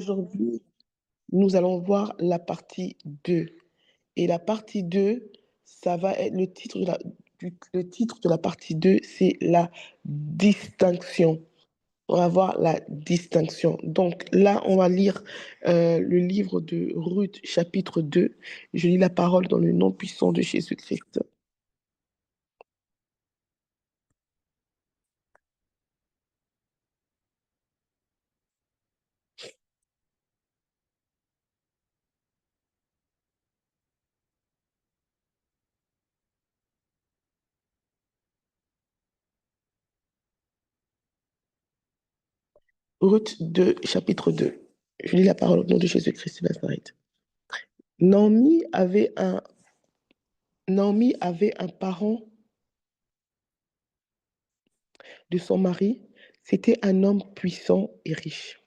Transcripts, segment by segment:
aujourd'hui, nous allons voir la partie 2. Et la partie 2, ça va être le titre de la partie 2, c'est la distinction. On va voir la distinction. Donc là, on va lire le livre de Ruth, chapitre 2. Je lis la parole dans le nom puissant de Jésus-Christ. Ruth 2, chapitre 2. Je lis la parole au nom de Jésus-Christ de Nazareth. Naomi avait un parent de son mari. C'était un homme puissant et riche,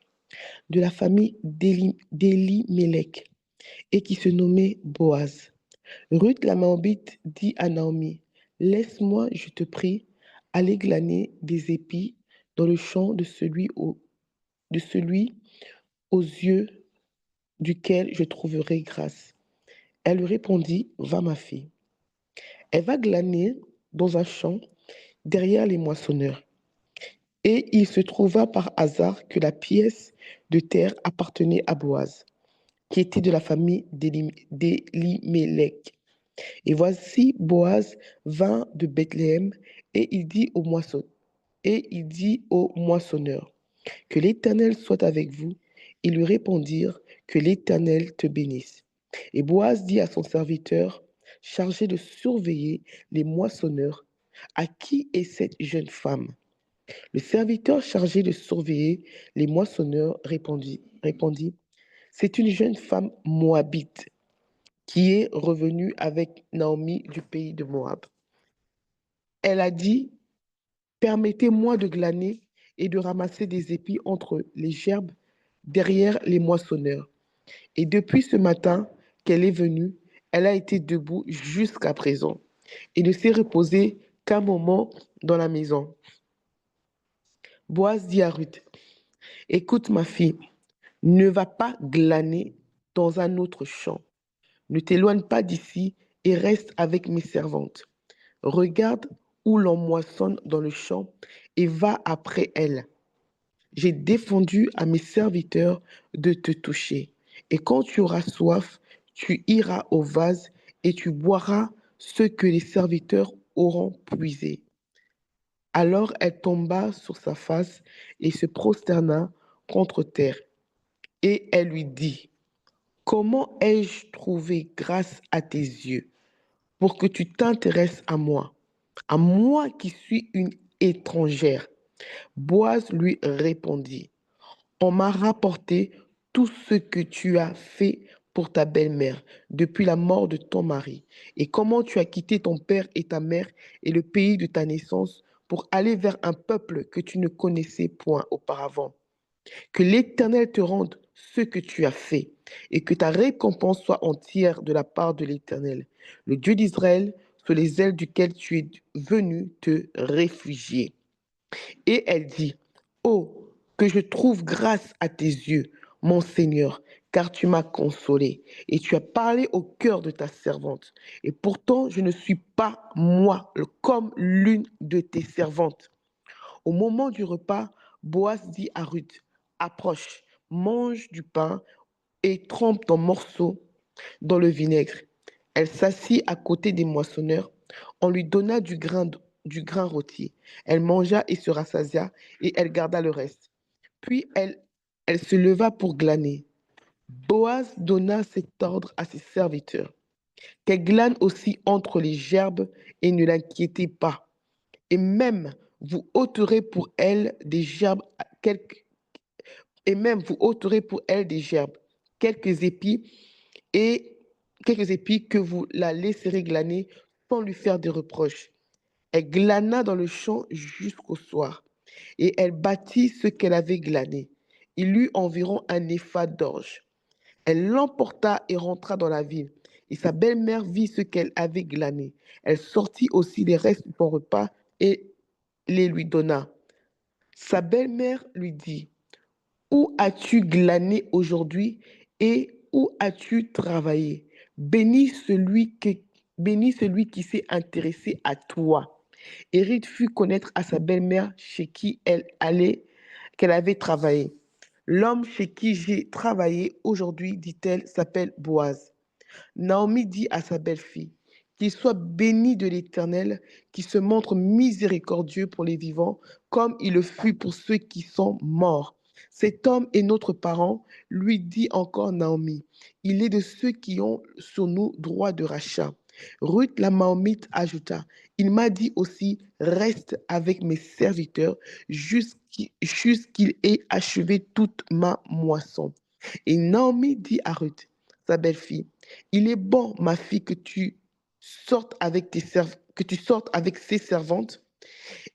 de la famille d'Elimelech, et qui se nommait Boaz. Ruth la Moabite dit à Naomi, laisse-moi, je te prie, aller glaner des épis dans le champ de celui aux yeux duquel je trouverai grâce. Elle lui répondit, va ma fille. Elle va glaner dans un champ derrière les moissonneurs. Et il se trouva par hasard que la pièce de terre appartenait à Boaz, qui était de la famille d'Elimelech. Et voici Boaz vint de Bethléem et il dit au moissonneur, que l'Éternel soit avec vous. Ils lui répondirent, que l'Éternel te bénisse. Et Boaz dit à son serviteur, chargé de surveiller les moissonneurs, à qui est cette jeune femme? Le serviteur chargé de surveiller les moissonneurs répondit, c'est une jeune femme moabite qui est revenue avec Naomi du pays de Moab. Elle a dit, permettez-moi de glaner et de ramasser des épis entre les gerbes derrière les moissonneurs. Et depuis ce matin qu'elle est venue, elle a été debout jusqu'à présent et ne s'est reposée qu'un moment dans la maison. Boaz dit à Ruth, écoute ma fille, ne va pas glaner dans un autre champ. Ne t'éloigne pas d'ici et reste avec mes servantes. Regarde où l'on moissonne dans le champ et va après elles. J'ai défendu à mes serviteurs de te toucher. Et quand tu auras soif, tu iras au vase et tu boiras ce que les serviteurs auront puisé. Alors elle tomba sur sa face et se prosterna contre terre. Et elle lui dit, comment ai-je trouvé grâce à tes yeux pour que tu t'intéresses à moi qui suis une étrangère? Boaz lui répondit, on m'a rapporté tout ce que tu as fait pour ta belle-mère depuis la mort de ton mari, et comment tu as quitté ton père et ta mère et le pays de ta naissance pour aller vers un peuple que tu ne connaissais point auparavant. Que l'Éternel te rende ce que tu as fait, et que ta récompense soit entière de la part de l'Éternel, le Dieu d'Israël, sous les ailes duquel tu es venu te réfugier. Et elle dit, oh, que je trouve grâce à tes yeux, mon Seigneur, car tu m'as consolé et tu as parlé au cœur de ta servante. Et pourtant, je ne suis pas, moi, comme l'une de tes servantes. Au moment du repas, Boaz dit à Ruth, approche, mange du pain et trempe ton morceau dans le vinaigre. Elle s'assit à côté des moissonneurs. On lui donna du grain rôti. Elle mangea et se rassasia, et elle garda le reste. Puis elle se leva pour glaner. Boaz donna cet ordre à ses serviteurs, qu'elle glane aussi entre les gerbes et ne l'inquiétez pas. Et même vous ôterez pour elle des gerbes, et même vous ôterez pour elle des gerbes, quelques épis et quelques épis que vous la laisserez glaner sans lui faire des reproches. Elle glana dans le champ jusqu'au soir, et elle bâtit ce qu'elle avait glané. Il eut environ un épha d'orge. Elle l'emporta et rentra dans la ville, et sa belle-mère vit ce qu'elle avait glané. Elle sortit aussi les restes de son repas et les lui donna. Sa belle-mère lui dit, Où as-tu glané aujourd'hui et où as-tu travaillé? Bénis celui qui, bénis celui qui s'est intéressé à toi. Et Ruth fut connaître à sa belle-mère chez qui elle allait, qu'elle avait travaillé. L'homme chez qui j'ai travaillé aujourd'hui, dit-elle, s'appelle Boaz. Naomi dit à sa belle-fille, qu'il soit béni de l'Éternel, qui se montre miséricordieux pour les vivants, comme il le fut pour ceux qui sont morts. Cet homme est notre parent, lui dit encore Naomi. Il est de ceux qui ont sur nous droit de rachat. Ruth la Maomite ajouta, il m'a dit aussi, reste avec mes serviteurs jusqu'il ait achevé toute ma moisson. Et Naomi dit à Ruth, sa belle-fille, il est bon, ma fille, que tu sortes avec ses servantes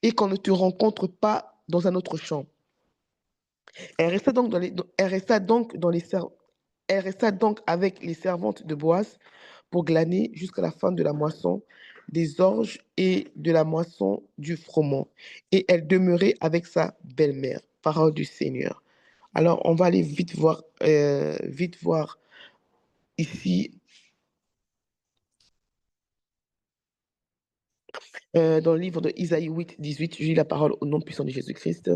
et qu'on ne te rencontre pas dans un autre champ. Elle resta donc, elle resta donc elle resta donc avec les servantes de Boaz pour glaner jusqu'à la fin de la moisson des orges et de la moisson du froment. Et elle demeurait avec sa belle-mère. Parole du Seigneur. Alors, on va aller vite voir ici, dans le livre de Isaïe 8, 18, je lis la parole au nom puissant de Jésus-Christ.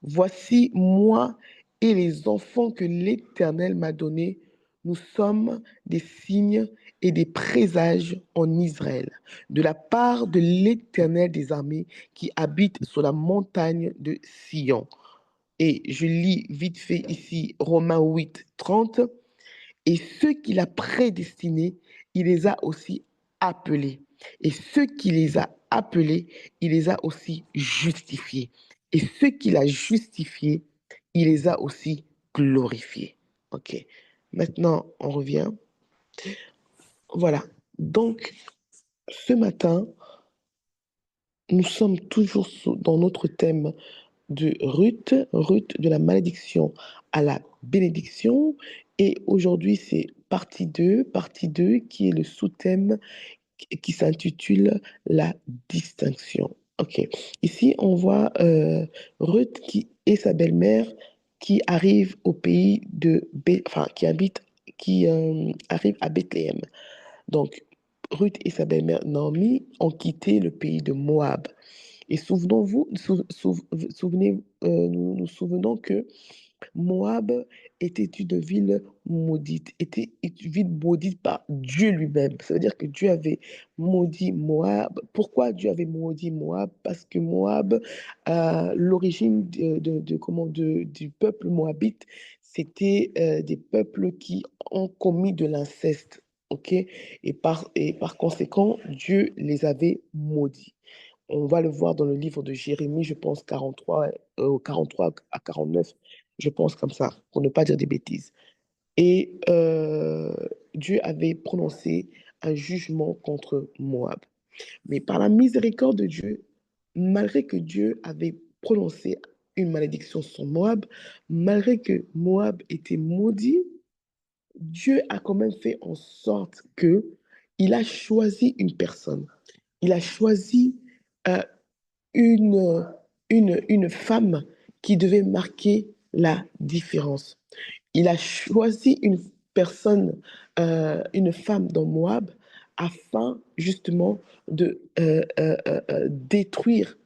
Voici moi et les enfants que l'Éternel m'a donnés. Nous sommes des signes et des présages en Israël, de la part de l'Éternel des armées qui habite sur la montagne de Sion. Et je lis vite fait ici Romains 8, 30. Et ceux qu'il a prédestinés, il les a aussi appelés. Et ceux qu'il les a appelés, il les a aussi justifiés. Et ceux qu'il a justifiés, il les a aussi glorifiés. OK. Maintenant, on revient. Voilà. Donc, ce matin, nous sommes toujours dans notre thème de Ruth de la malédiction à la bénédiction. Et aujourd'hui, c'est partie 2 qui est le sous-thème qui s'intitule la distinction. OK. Ici, on voit Ruth qui est sa belle-mère qui arrive au pays enfin, qui arrive à Bethléem. Donc, Ruth et sa belle-mère Naomi ont quitté le pays de Moab. Et nous nous souvenons que Moab était une ville maudite, était une ville maudite par Dieu lui-même. Ça veut dire que Dieu avait maudit Moab. Pourquoi Dieu avait maudit Moab? Parce que Moab, l'origine du peuple moabite, c'était des peuples qui ont commis de l'inceste. OK? Et par conséquent, Dieu les avait maudits. On va le voir dans le livre de Jérémie, je pense 43 à 49, je pense comme ça, pour ne pas dire des bêtises. Et Dieu avait prononcé un jugement contre Moab. Mais par la miséricorde de Dieu, malgré que Dieu avait prononcé une malédiction sur Moab, malgré que Moab était maudit, Dieu a quand même fait en sorte que il a choisi une personne. Il a choisi euh, une, une femme qui devait marquer la différence. Il a choisi une personne, une femme dans Moab, afin justement de détruire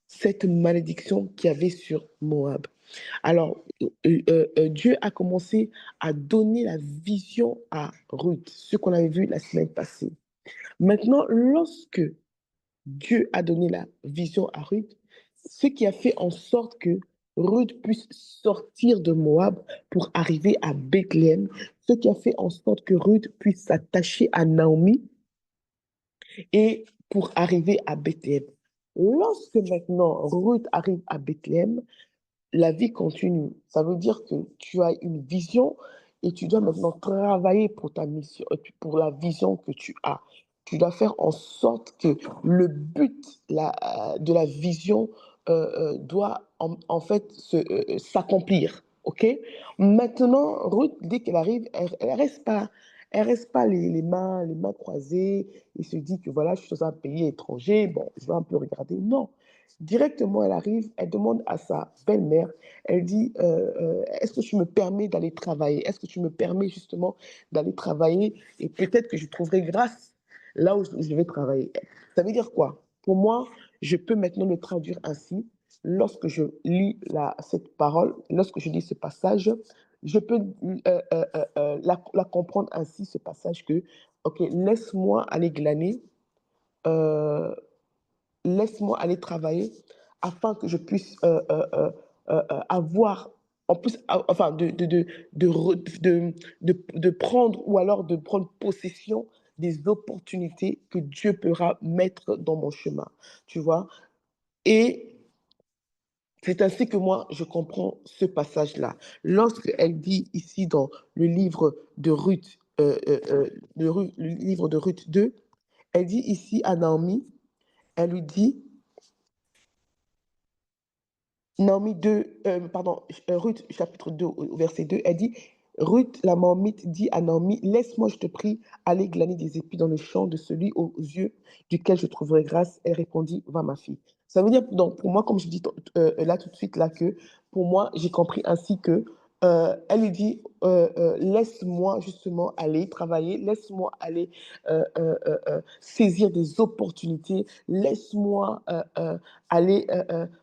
cette malédiction qu'il y avait sur Moab. Alors, Dieu a commencé à donner la vision à Ruth, ce qu'on avait vu la semaine passée. Maintenant, lorsque Dieu a donné la vision à Ruth, ce qui a fait en sorte que Ruth puisse sortir de Moab pour arriver à Bethléem, ce qui a fait en sorte que Ruth puisse s'attacher à Naomi et pour arriver à Bethléem. Lorsque maintenant Ruth arrive à Bethléem, la vie continue. Ça veut dire que tu as une vision et tu dois maintenant travailler pour ta mission, pour la vision que tu as. Tu dois faire en sorte que le but de la vision doit en fait s'accomplir. OK? Maintenant, Ruth, dès qu'elle arrive, elle reste pas les mains croisées et se dit que voilà, je suis dans un pays étranger, bon, je vais un peu regarder. Non. Directement, elle arrive, elle demande à sa belle-mère, elle dit, est-ce que tu me permets d'aller travailler? Est-ce que tu me permets justement d'aller travailler et peut-être que je trouverai grâce là où je vais travailler. Ça veut dire quoi? Pour moi, je peux maintenant le traduire ainsi. Lorsque je lis cette parole, lorsque je lis ce passage, je peux la comprendre ainsi, ce passage que, OK, laisse-moi aller glaner, euh, laisse-moi aller travailler afin que je puisse avoir, en plus, enfin, de prendre ou alors de prendre possession des opportunités que Dieu pourra mettre dans mon chemin, tu vois. Et c'est ainsi que moi, je comprends ce passage-là. Lorsqu'elle dit ici dans le livre de Ruth, le livre de Ruth 2, elle dit ici à Naomi, elle lui dit, Naomi 2, pardon, Ruth chapitre 2 au verset 2, elle dit, Ruth la Moabite dit à Naomi, laisse-moi, je te prie, aller glaner des épis dans le champ de celui aux yeux duquel je trouverai grâce. Elle répondit, va ma fille. Ça veut dire, donc, pour moi, comme je dis là tout de suite, là, que pour moi, j'ai compris ainsi que elle lui dit, laisse-moi justement aller travailler, laisse-moi aller saisir des opportunités, laisse-moi aller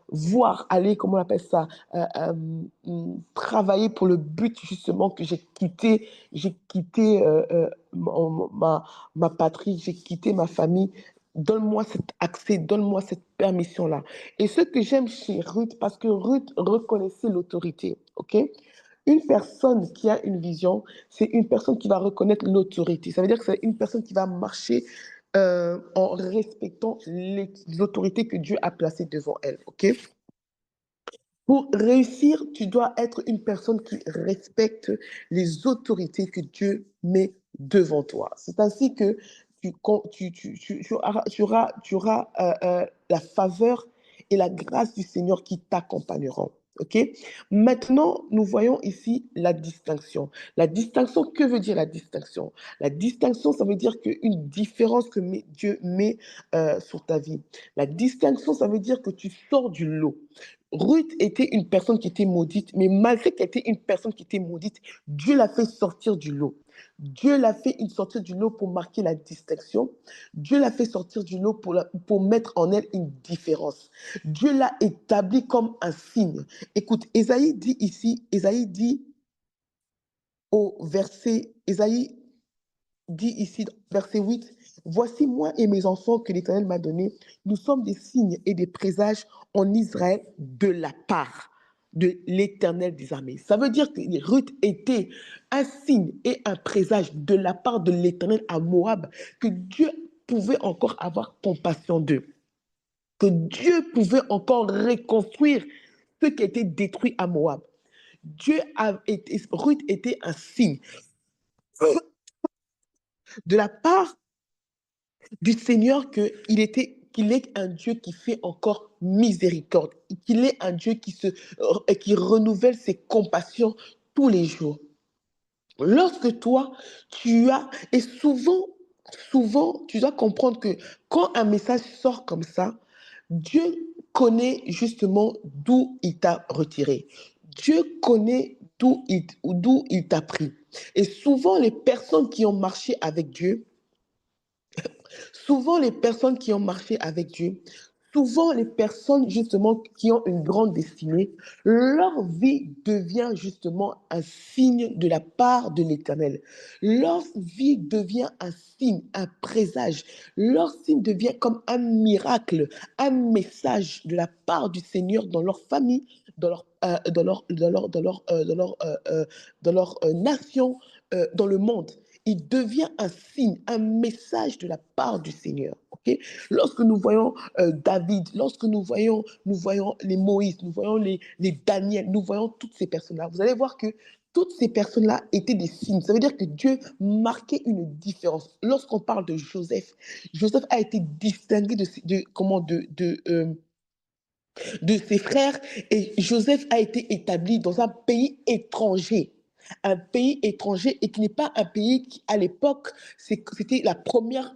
voir, aller, comment on appelle ça, travailler pour le but justement que j'ai quitté ma patrie, j'ai quitté ma famille. Donne-moi cet accès, donne-moi cette permission-là. Et ce que j'aime chez Ruth, parce que Ruth reconnaissait l'autorité, ok? Une personne qui a une vision, c'est une personne qui va reconnaître l'autorité. Ça veut dire que c'est une personne qui va marcher en respectant l'autorité que Dieu a placée devant elle. Ok. Pour réussir, tu dois être une personne qui respecte les autorités que Dieu met devant toi. C'est ainsi que tu auras la faveur et la grâce du Seigneur qui t'accompagneront. OK? Maintenant, nous voyons ici la distinction. La distinction, que veut dire la distinction? La distinction, ça veut dire qu'une différence que Dieu met sur ta vie. La distinction, ça veut dire que tu sors du lot. Ruth était une personne qui était maudite, mais malgré qu'elle était une personne qui était maudite, Dieu l'a fait sortir du lot. Dieu l'a fait sortir du lot pour marquer la distinction. Dieu l'a fait sortir du lot pour mettre en elle une différence. Dieu l'a établi comme un signe. Écoute, Ésaïe dit ici, Ésaïe dit au verset, Ésaïe dit ici, verset 8, voici moi et mes enfants que l'Éternel m'a donnés. Nous sommes des signes et des présages en Israël de la part de l'Éternel des armées. Ça veut dire que Ruth était un signe et un présage de la part de l'Éternel à Moab, que Dieu pouvait encore avoir compassion d'eux, que Dieu pouvait encore reconstruire ce qui a été détruit à Moab. Ruth était un signe de la part du Seigneur qu'il est un Dieu qui fait encore miséricorde, qu'il est un Dieu qui renouvelle ses compassions tous les jours. Lorsque toi, et souvent, tu dois comprendre que quand un message sort comme ça, Dieu connaît justement d'où il t'a retiré. Dieu connaît d'où il t'a pris. Et souvent, les personnes qui ont marché avec Dieu, souvent, les personnes qui ont marché avec Dieu, souvent les personnes justement qui ont une grande destinée, leur vie devient justement un signe de la part de l'Éternel. Leur vie devient un signe, un présage. Leur signe devient comme un miracle, un message de la part du Seigneur dans leur famille, dans leur nation, dans le monde. Il devient un signe, un message de la part du Seigneur. Okay? Lorsque nous voyons David, lorsque nous voyons les Moïse, nous voyons les Daniel, nous voyons toutes ces personnes-là, vous allez voir que toutes ces personnes-là étaient des signes. Ça veut dire que Dieu marquait une différence. Lorsqu'on parle de Joseph, Joseph a été distingué de ses frères et Joseph a été établi dans un pays étranger. un pays étranger et qui n'est pas un pays qui, à l'époque, c'était la première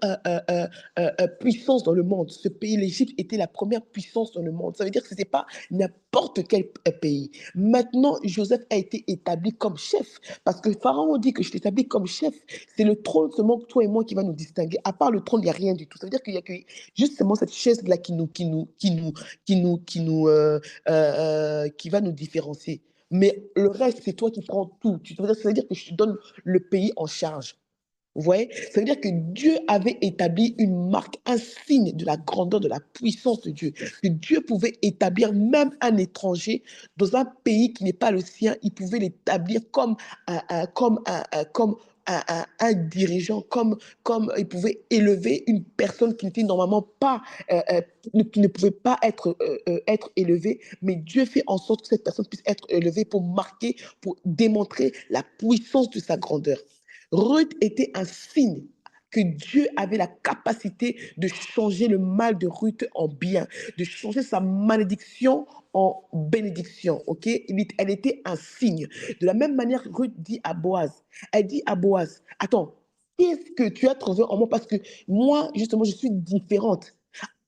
puissance dans le monde. Ce pays, l'Égypte, était la première puissance dans le monde. Ça veut dire que ce n'était pas n'importe quel pays. Maintenant, Joseph a été établi comme chef parce que Pharaon dit que je t'établis comme chef. C'est le trône seulement que toi et moi qui va nous distinguer. À part le trône, il n'y a rien du tout. Ça veut dire qu'il y a que justement cette chaise-là qui va nous différencier. Mais le reste, c'est toi qui prends tout. Ça veut dire que je te donne le pays en charge. Vous voyez? Ça veut dire que Dieu avait établi une marque, un signe de la grandeur, de la puissance de Dieu. Que Dieu pouvait établir même un étranger dans un pays qui n'est pas le sien. Il pouvait l'établir comme un dirigeant, comme il pouvait élever une personne qui n'était normalement pas, qui ne pouvait pas être élevée. Mais Dieu fait en sorte que cette personne puisse être élevée pour marquer, pour démontrer la puissance de sa grandeur. Ruth était un signe que Dieu avait la capacité de changer le mal de Ruth en bien, de changer sa malédiction en bénédiction. Ok, elle était un signe. De la même manière, Ruth dit à Boaz, elle dit à Boaz, attends, qu'est-ce que tu as trouvé en moi? Parce que moi, justement, je suis différente.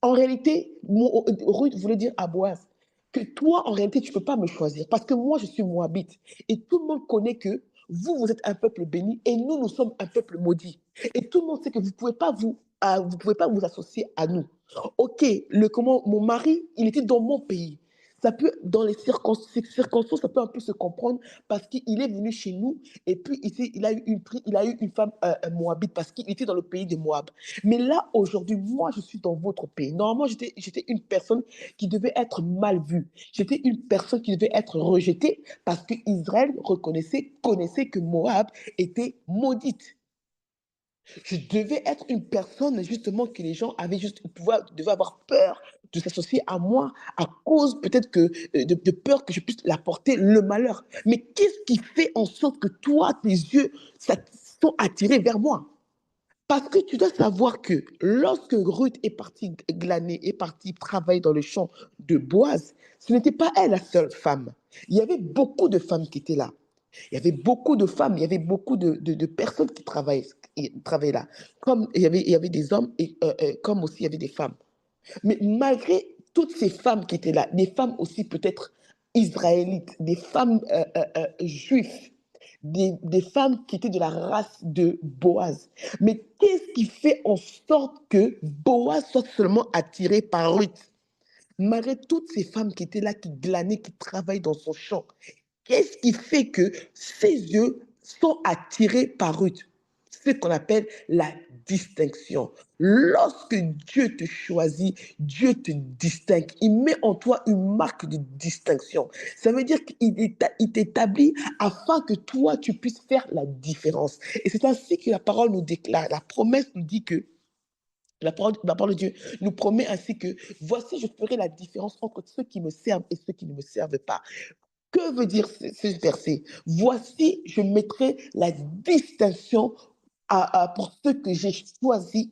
En réalité, Ruth voulait dire à Boaz que toi, en réalité, tu ne peux pas me choisir parce que moi, je suis moabite. Et tout le monde connaît que vous, vous êtes un peuple béni et nous, nous sommes un peuple maudit. Et tout le monde sait que vous ne pouvez pas vous associer à nous. Ok, mon mari, il était dans mon pays. Ça peut, dans les circonstances, ça peut un peu se comprendre parce qu'il est venu chez nous et puis ici, il a eu une femme moabite parce qu'il était dans le pays de Moab. Mais là, aujourd'hui, moi, je suis dans votre pays. Normalement, j'étais une personne qui devait être mal vue. J'étais une personne qui devait être rejetée parce qu'Israël connaissait que Moab était maudite. Je devais être une personne, justement, que les gens devaient avoir peur de s'associer à moi à cause peut-être de peur que je puisse l'apporter le malheur. Mais qu'est-ce qui fait en sorte que toi, tes yeux sont attirés vers moi? Parce que tu dois savoir que lorsque Ruth est partie glaner, est partie travailler dans le champ de Boaz, ce n'était pas elle la seule femme. Il y avait beaucoup de femmes qui étaient là. Il y avait beaucoup de femmes, il y avait beaucoup de personnes qui travaillaient là. Comme il y avait des hommes, et comme aussi il y avait des femmes. Mais malgré toutes ces femmes qui étaient là, des femmes aussi peut-être israélites, des femmes juives, des femmes qui étaient de la race de Boaz. Mais qu'est-ce qui fait en sorte que Boaz soit seulement attiré par Ruth? Malgré toutes ces femmes qui étaient là, qui glanaient, qui travaillent dans son champ, qu'est-ce qui fait que ses yeux sont attirés par Ruth? Ce qu'on appelle la distinction. Lorsque Dieu te choisit, Dieu te distingue. Il met en toi une marque de distinction. Ça veut dire qu'il t'établit afin que toi, tu puisses faire la différence. Et c'est ainsi que la parole nous déclare. La promesse nous dit que la parole de Dieu nous promet ainsi que voici, je ferai la différence entre ceux qui me servent et ceux qui ne me servent pas. Que veut dire ce verset? Voici, je mettrai la distinction pour ceux que j'ai choisis.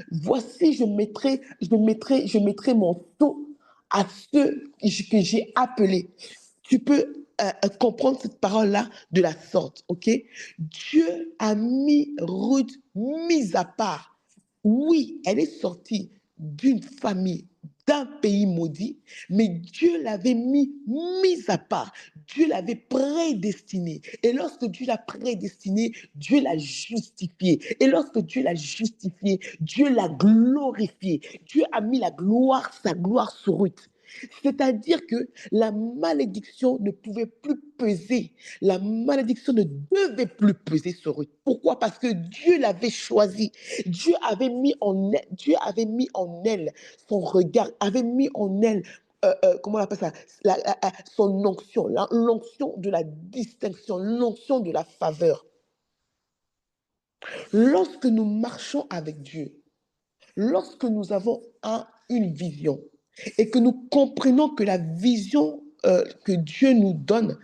Voici, je mettrai mon sceau à ceux que j'ai appelés. Tu peux comprendre cette parole-là de la sorte, ok? Dieu a mis Ruth mise à part. Oui, elle est sortie d'une famille, d'un pays maudit, mais Dieu l'avait mise à part. Dieu l'avait prédestinée. Et lorsque Dieu l'a prédestinée, Dieu l'a justifiée. Et lorsque Dieu l'a justifiée, Dieu l'a glorifiée. Dieu a mis sa gloire sur Ruth. C'est-à-dire que la malédiction ne pouvait plus peser. La malédiction ne devait plus peser sur Ruth. Pourquoi? Parce que Dieu l'avait choisie. Dieu avait mis en elle son regard, avait mis en elle, comment on appelle ça, son onction, l'onction de la distinction, l'onction de la faveur. Lorsque nous marchons avec Dieu, lorsque nous avons une vision et que nous comprenons que la vision que Dieu nous donne,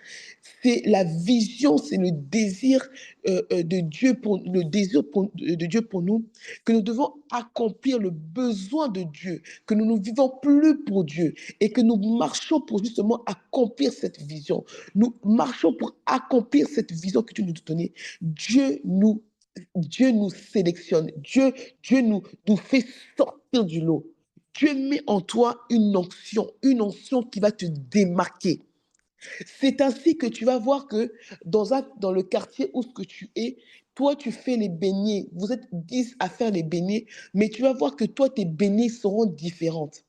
c'est la vision, c'est le désir de Dieu pour nous, que nous devons accomplir le besoin de Dieu, que nous ne vivons plus pour Dieu et que nous marchons pour justement accomplir cette vision. Nous marchons pour accomplir cette vision que Dieu nous a donnée. Dieu nous sélectionne, Dieu nous fait sortir du lot. Dieu met en toi une onction qui va te démarquer. C'est ainsi que tu vas voir que dans le quartier où ce que tu es, toi, tu fais les beignets. Vous êtes 10 à faire les beignets, mais tu vas voir que toi, tes beignets seront différentes.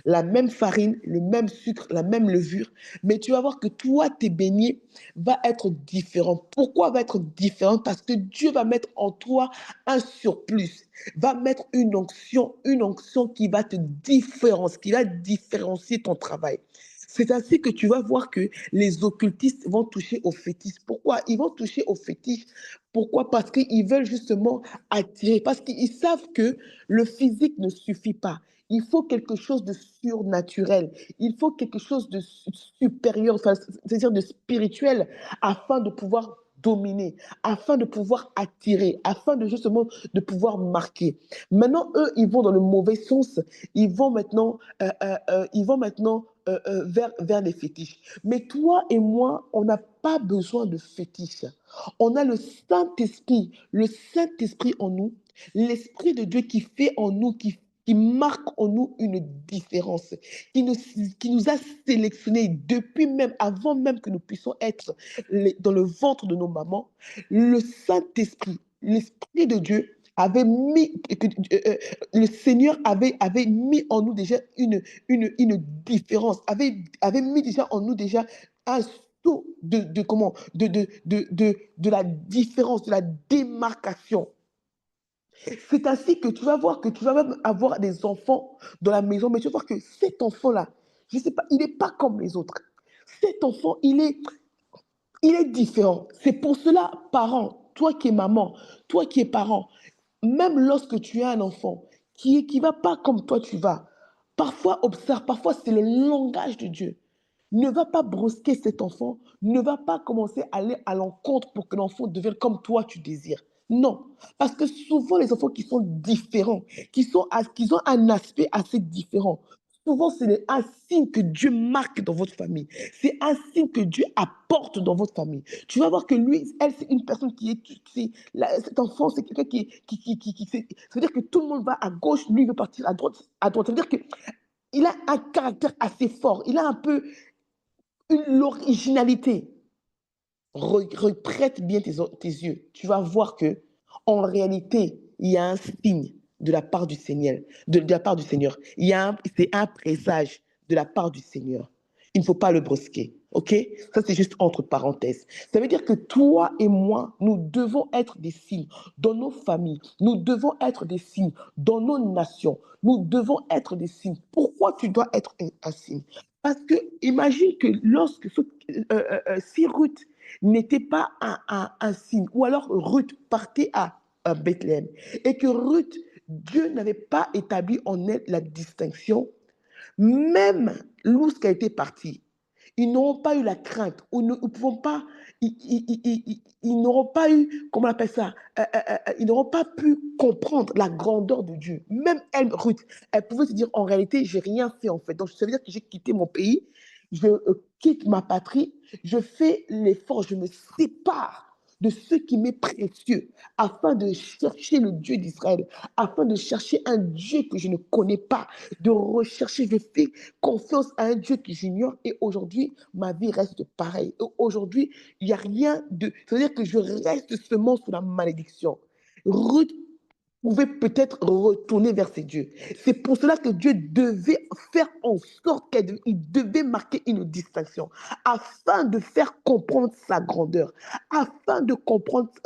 La même farine, le même sucre, la même levure, mais tu vas voir que toi, tes beignets va être différent. Pourquoi va être différent? Parce que Dieu va mettre en toi un surplus, va mettre une onction qui va te différencier, qui va différencier ton travail. C'est ainsi que tu vas voir que les occultistes vont toucher au fétiche. Pourquoi? Ils vont toucher au fétiche. Pourquoi? Parce qu'ils veulent justement attirer, parce qu'ils savent que le physique ne suffit pas. Il faut quelque chose de surnaturel. Il faut quelque chose de supérieur, enfin, c'est-à-dire de spirituel, afin de pouvoir dominer, afin de pouvoir attirer, afin de justement de pouvoir marquer. Maintenant, eux, ils vont dans le mauvais sens. Ils vont maintenant vers les fétiches. Mais toi et moi, on n'a pas besoin de fétiches. On a le Saint-Esprit en nous, l'Esprit de Dieu qui fait en nous, qui marque en nous une différence, qui nous a sélectionnés depuis même, avant même que nous puissions être dans le ventre de nos mamans. Le Saint-Esprit, l'Esprit de Dieu avait mis, le Seigneur avait mis en nous déjà une différence, avait mis déjà en nous déjà un saut de la différence, de la démarcation. C'est ainsi que tu vas voir que tu vas même avoir des enfants dans la maison, mais tu vas voir que cet enfant-là, je ne sais pas, il n'est pas comme les autres. Cet enfant, il est différent. C'est pour cela, parents, toi qui es maman, toi qui es parent, même lorsque tu as un enfant qui va pas comme toi tu vas, parfois observe, parfois c'est le langage de Dieu. Ne va pas brusquer cet enfant, ne va pas commencer à aller à l'encontre pour que l'enfant devienne comme toi tu désires. Non, parce que souvent les enfants qui sont différents, qui ont un aspect assez différent, souvent c'est un signe que Dieu marque dans votre famille. C'est un signe que Dieu apporte dans votre famille. Tu vas voir que lui, elle, c'est une personne cet enfant, c'est quelqu'un c'est-à-dire que tout le monde va à gauche, lui il veut partir à droite. Ça veut dire qu'il a un caractère assez fort. Il a un peu l'originalité. Reprête bien tes yeux. Tu vas voir que en réalité, il y a un signe de la part du Seigneur. De la part du Seigneur. C'est un présage de la part du Seigneur. Il ne faut pas le brusquer. OK? Ça, c'est juste entre parenthèses. Ça veut dire que toi et moi, nous devons être des signes dans nos familles. Nous devons être des signes dans nos nations. Nous devons être des signes. Pourquoi tu dois être un signe? Parce que imagine que si Ruth n'était pas un signe, ou alors Ruth partait à Bethléem, et que Ruth, Dieu n'avait pas établi en elle la distinction, même lorsqu'elle était partie, ils n'auront pas eu la crainte, ou ne pouvons pas, ils n'auront pas eu, comment on appelle ça, ils n'auront pas pu comprendre la grandeur de Dieu. Même elle, Ruth, elle pouvait se dire, en réalité, j'ai rien fait en fait. Donc, ça veut dire que j'ai quitté mon pays, je quitte ma patrie, je fais l'effort, je me sépare de ce qui m'est précieux, afin de chercher le Dieu d'Israël, afin de chercher un Dieu que je ne connais pas, de rechercher, je fais confiance à un Dieu que j'ignore et aujourd'hui, ma vie reste pareille. Aujourd'hui, il n'y a rien de... C'est-à-dire que je reste seulement sous la malédiction. Ruth pouvait peut-être retourner vers ses dieux. C'est pour cela que Dieu devait faire en sorte qu'il devait marquer une distinction afin de faire comprendre sa grandeur, afin de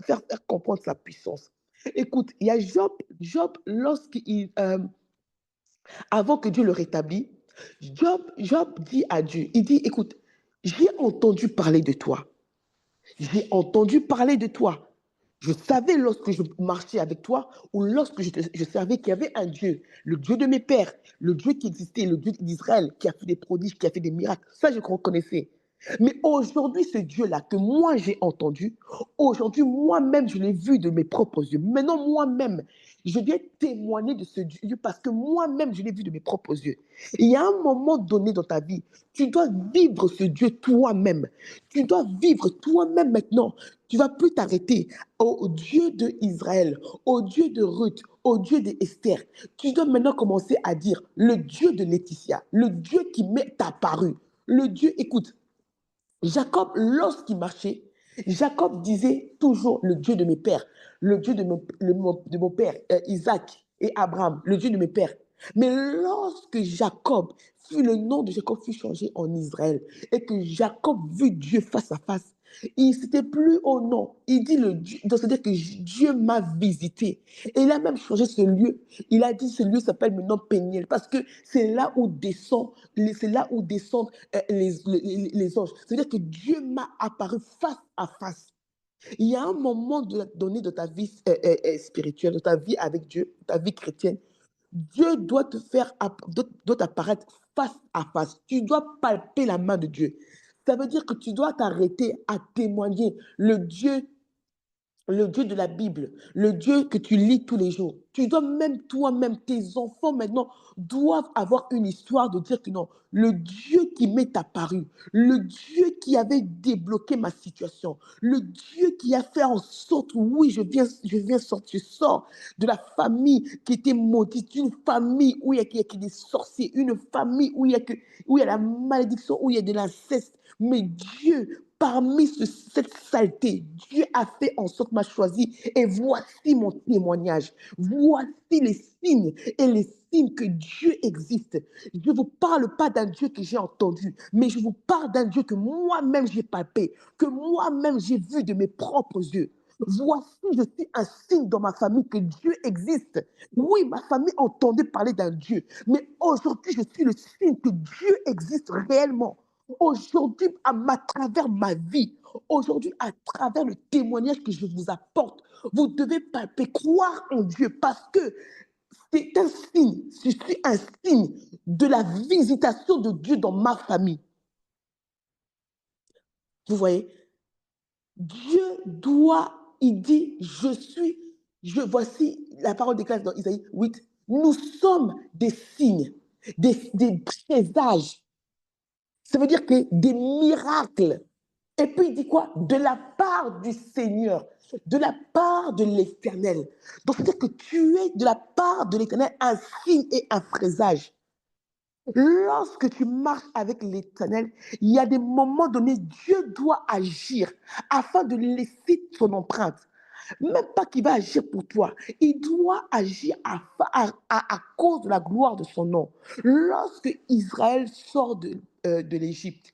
faire comprendre sa puissance. Écoute, il y a Job avant que Dieu le rétablisse, Job dit à Dieu, il dit, écoute, j'ai entendu parler de toi. J'ai entendu parler de toi. Je savais lorsque je marchais avec toi ou lorsque je savais qu'il y avait un Dieu, le Dieu de mes pères, le Dieu qui existait, le Dieu d'Israël, qui a fait des prodiges, qui a fait des miracles. Ça, je reconnaissais. Mais aujourd'hui, ce Dieu-là que moi j'ai entendu, aujourd'hui, moi-même, je l'ai vu de mes propres yeux. Maintenant, moi-même, je viens témoigner de ce Dieu parce que moi-même, je l'ai vu de mes propres yeux. Il y a un moment donné dans ta vie, tu dois vivre ce Dieu toi-même. Tu dois vivre toi-même maintenant. Tu ne vas plus t'arrêter au Dieu d'Israël, au Dieu de Ruth, au Dieu d'Esther. Tu dois maintenant commencer à dire le Dieu de Laetitia, le Dieu qui m'est apparu. Le Dieu, écoute, Jacob, lorsqu'il marchait, Jacob disait toujours le Dieu de mes pères, le Dieu de mon père, Isaac et Abraham, le Dieu de mes pères. Mais lorsque Jacob le nom de Jacob fut changé en Israël et que Jacob vit Dieu face à face, il n'était plus au nom. Il dit le Dieu, donc c'est-à-dire que Dieu m'a visité. Et il a même changé ce lieu. Il a dit ce lieu s'appelle maintenant Péniel parce que c'est là où c'est là où descendent les anges. C'est-à-dire que Dieu m'a apparu face à face. Il y a un moment donné de ta vie spirituelle, de ta vie avec Dieu, ta vie chrétienne. Dieu doit t'apparaître face à face. Tu dois palper la main de Dieu. Ça veut dire que tu dois t'arrêter à témoigner le Dieu de la Bible, le Dieu que tu lis tous les jours. Tu dois même toi-même, tes enfants maintenant doivent avoir une histoire de dire que non, le Dieu qui m'est apparu, le Dieu qui avait débloqué ma situation, le Dieu qui a fait en sorte, oui, je viens sortir, je sors de la famille qui était maudite, une famille où il y a des sorciers, une famille où il y a la malédiction, où il y a de l'inceste. Mais Dieu, parmi cette saleté, Dieu a fait en sorte m'a choisi. Et voici mon témoignage. Voici les signes et les signes que Dieu existe. Je ne vous parle pas d'un Dieu que j'ai entendu, mais je vous parle d'un Dieu que moi-même j'ai palpé, que moi-même j'ai vu de mes propres yeux. Voici, je suis un signe dans ma famille que Dieu existe. Oui, ma famille entendait parler d'un Dieu, mais aujourd'hui, je suis le signe que Dieu existe réellement. Aujourd'hui, travers ma vie, aujourd'hui, à travers le témoignage que je vous apporte, vous devez palper, croire en Dieu parce que c'est un signe, je suis un signe de la visitation de Dieu dans ma famille. Vous voyez, Dieu il dit, voici la parole déclare dans Isaïe 8, nous sommes des signes, des présages. Ça veut dire que des miracles. Et puis il dit quoi? De la part du Seigneur, de la part de l'Éternel. Donc c'est-à-dire que tu es de la part de l'Éternel un signe et un présage. Lorsque tu marches avec l'Éternel, il y a des moments donnés, Dieu doit agir afin de laisser son empreinte. Même pas qu'il va agir pour toi, il doit agir à cause de la gloire de son nom. Lorsque Israël sort de l'Égypte,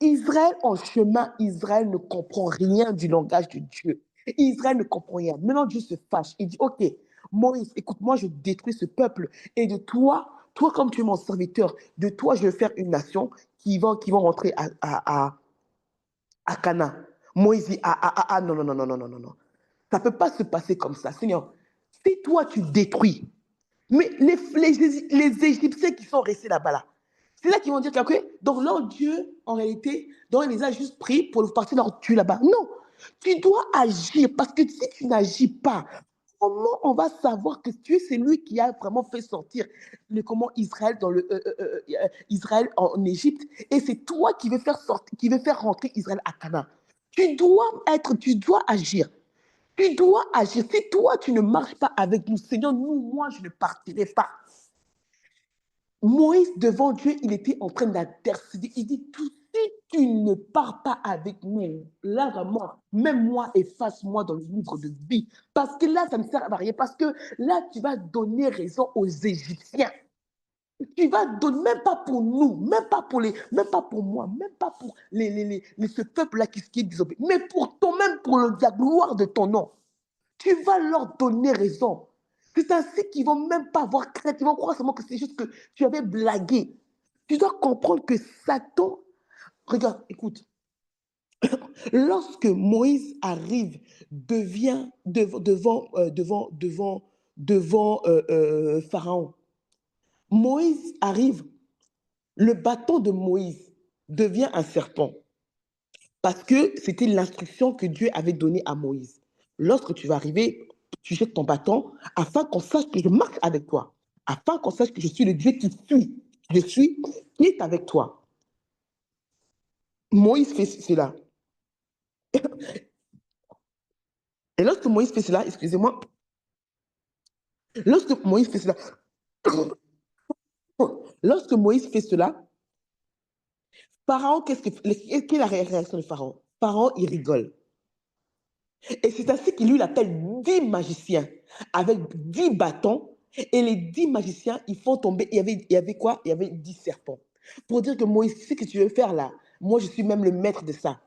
Israël en chemin, Israël ne comprend rien du langage de Dieu. Israël ne comprend rien. Maintenant, Dieu se fâche. Il dit, OK, Moïse, écoute, moi, je détruis ce peuple. Et de toi, comme tu es mon serviteur, de toi, je vais faire une nation qui vont rentrer à Canaan. Moïse dit, non, non, non, non, non, non, non, non. Ça ne peut pas se passer comme ça. Seigneur, si toi, tu détruis, mais les Égyptiens qui sont restés là-bas, là, c'est là qu'ils vont dire que, donc leur Dieu, en réalité, donc il les a juste pris pour partir leur tuer là-bas. Non, tu dois agir parce que si tu n'agis pas, comment on va savoir que tu es celui qui a vraiment fait sortir comment Israël Israël en Égypte et c'est toi qui veux faire sortir, qui veux faire rentrer Israël à Canaan. Tu dois agir. Tu dois agir. Si toi, tu ne marches pas avec nous, Seigneur, moi, je ne partirai pas. Moïse, devant Dieu, il était en train d'intercéder. Il dit, si tu ne pars pas avec nous, là, vraiment, même moi, efface-moi dans le livre de vie. Parce que là, ça ne sert à rien. Parce que là, tu vas donner raison aux Égyptiens. Tu vas donner, même pas pour nous, même pas pour moi, même pas pour ce peuple-là qui est désobéi, mais pour toi-même, pour la gloire de ton nom. Tu vas leur donner raison. C'est ainsi qu'ils ne vont même pas avoir crainte. Ils vont croire seulement que c'est juste que tu avais blagué. Tu dois comprendre que Satan, regarde, écoute, Lorsque Moïse arrive, devant Pharaon, Moïse arrive, le bâton de Moïse devient un serpent parce que c'était l'instruction que Dieu avait donnée à Moïse. Lorsque tu vas arriver, tu jettes ton bâton afin qu'on sache que je marche avec toi, afin qu'on sache que je suis le Dieu qui suit, je suis, qui est avec toi. Moïse fait cela. Et lorsque Moïse fait cela, excusez-moi, lorsque Moïse fait cela, lorsque Moïse fait cela, Pharaon, quelle est la réaction de Pharaon? Pharaon, il rigole. Et c'est ainsi qu'il lui appelle 10 magiciens avec 10 bâtons. Et les 10 magiciens, ils font tomber. Il y avait quoi? Il y avait 10 serpents. Pour dire que Moïse, ce que tu veux faire là, moi, je suis même le maître de ça.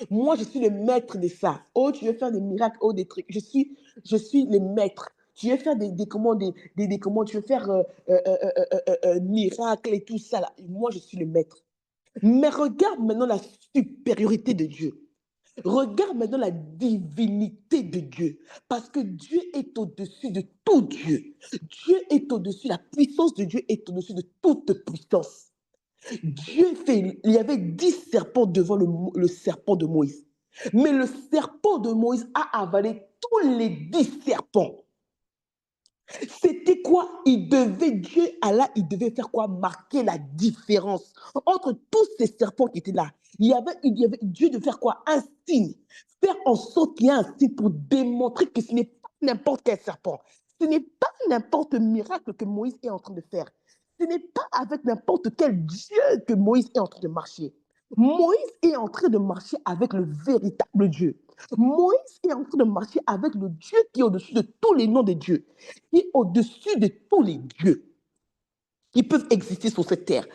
Moi, je suis le maître de ça. Oh, tu veux faire des miracles, oh, des trucs. Je suis le maître. Tu veux faire comment tu veux faire miracles et tout ça là. Moi, je suis le maître. Mais regarde maintenant la supériorité de Dieu. Regarde maintenant la divinité de Dieu. Parce que Dieu est au-dessus de tout Dieu. Dieu est au-dessus, la puissance de Dieu est au-dessus de toute puissance. Il y avait 10 serpents devant le serpent de Moïse. Mais le serpent de Moïse a avalé tous les 10 serpents. C'était quoi? Dieu, Allah, il devait faire quoi? Marquer la différence entre tous ces serpents qui étaient là. Dieu devait faire quoi? Un signe. Faire en sorte qu'il y ait un signe pour démontrer que ce n'est pas n'importe quel serpent. Ce n'est pas n'importe quel miracle que Moïse est en train de faire. Ce n'est pas avec n'importe quel Dieu que Moïse est en train de marcher. Moïse est en train de marcher avec le véritable Dieu. Moïse est en train de marcher avec le Dieu qui est au-dessus de tous les noms de Dieu, qui est au-dessus de tous les dieux qui peuvent exister sur cette terre.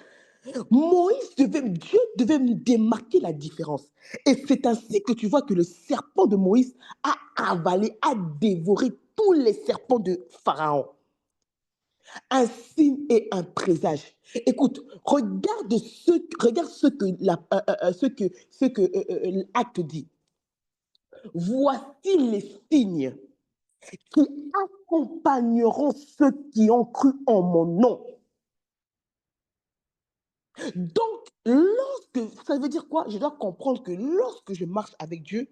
Dieu devait nous démarquer la différence. Et c'est ainsi que tu vois que le serpent de Moïse a avalé, a dévoré tous les serpents de Pharaon. Un signe et un présage. Écoute, regarde ce que l'acte dit. Voici les signes qui accompagneront ceux qui ont cru en mon nom. Donc, ça veut dire quoi? Je dois comprendre que lorsque je marche avec Dieu,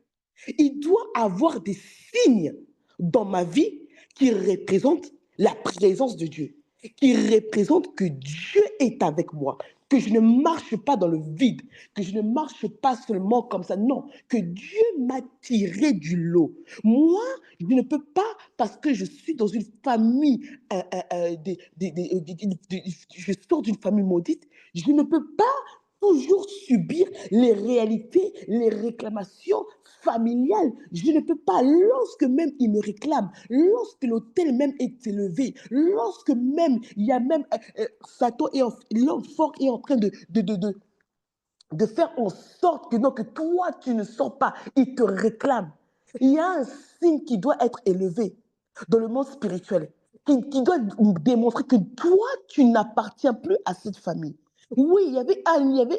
il doit avoir des signes dans ma vie qui représentent la présence de Dieu, qui représentent que Dieu est avec moi, que je ne marche pas dans le vide, que je ne marche pas seulement comme ça. Non, que Dieu m'a tiré du lot. Moi, je ne peux pas, parce que je suis dans une famille, je sors d'une famille maudite, je ne peux pas toujours subir les réalités, les réclamations familiales. Je ne peux pas, lorsque même il me réclame, lorsque l'autel même est élevé, lorsque même il y a même Satan et l'homme fort est en train de faire en sorte que non, que toi tu ne sors pas, il te réclame. Il y a un signe qui doit être élevé dans le monde spirituel, qui doit démontrer que toi tu n'appartiens plus à cette famille. Oui, il y avait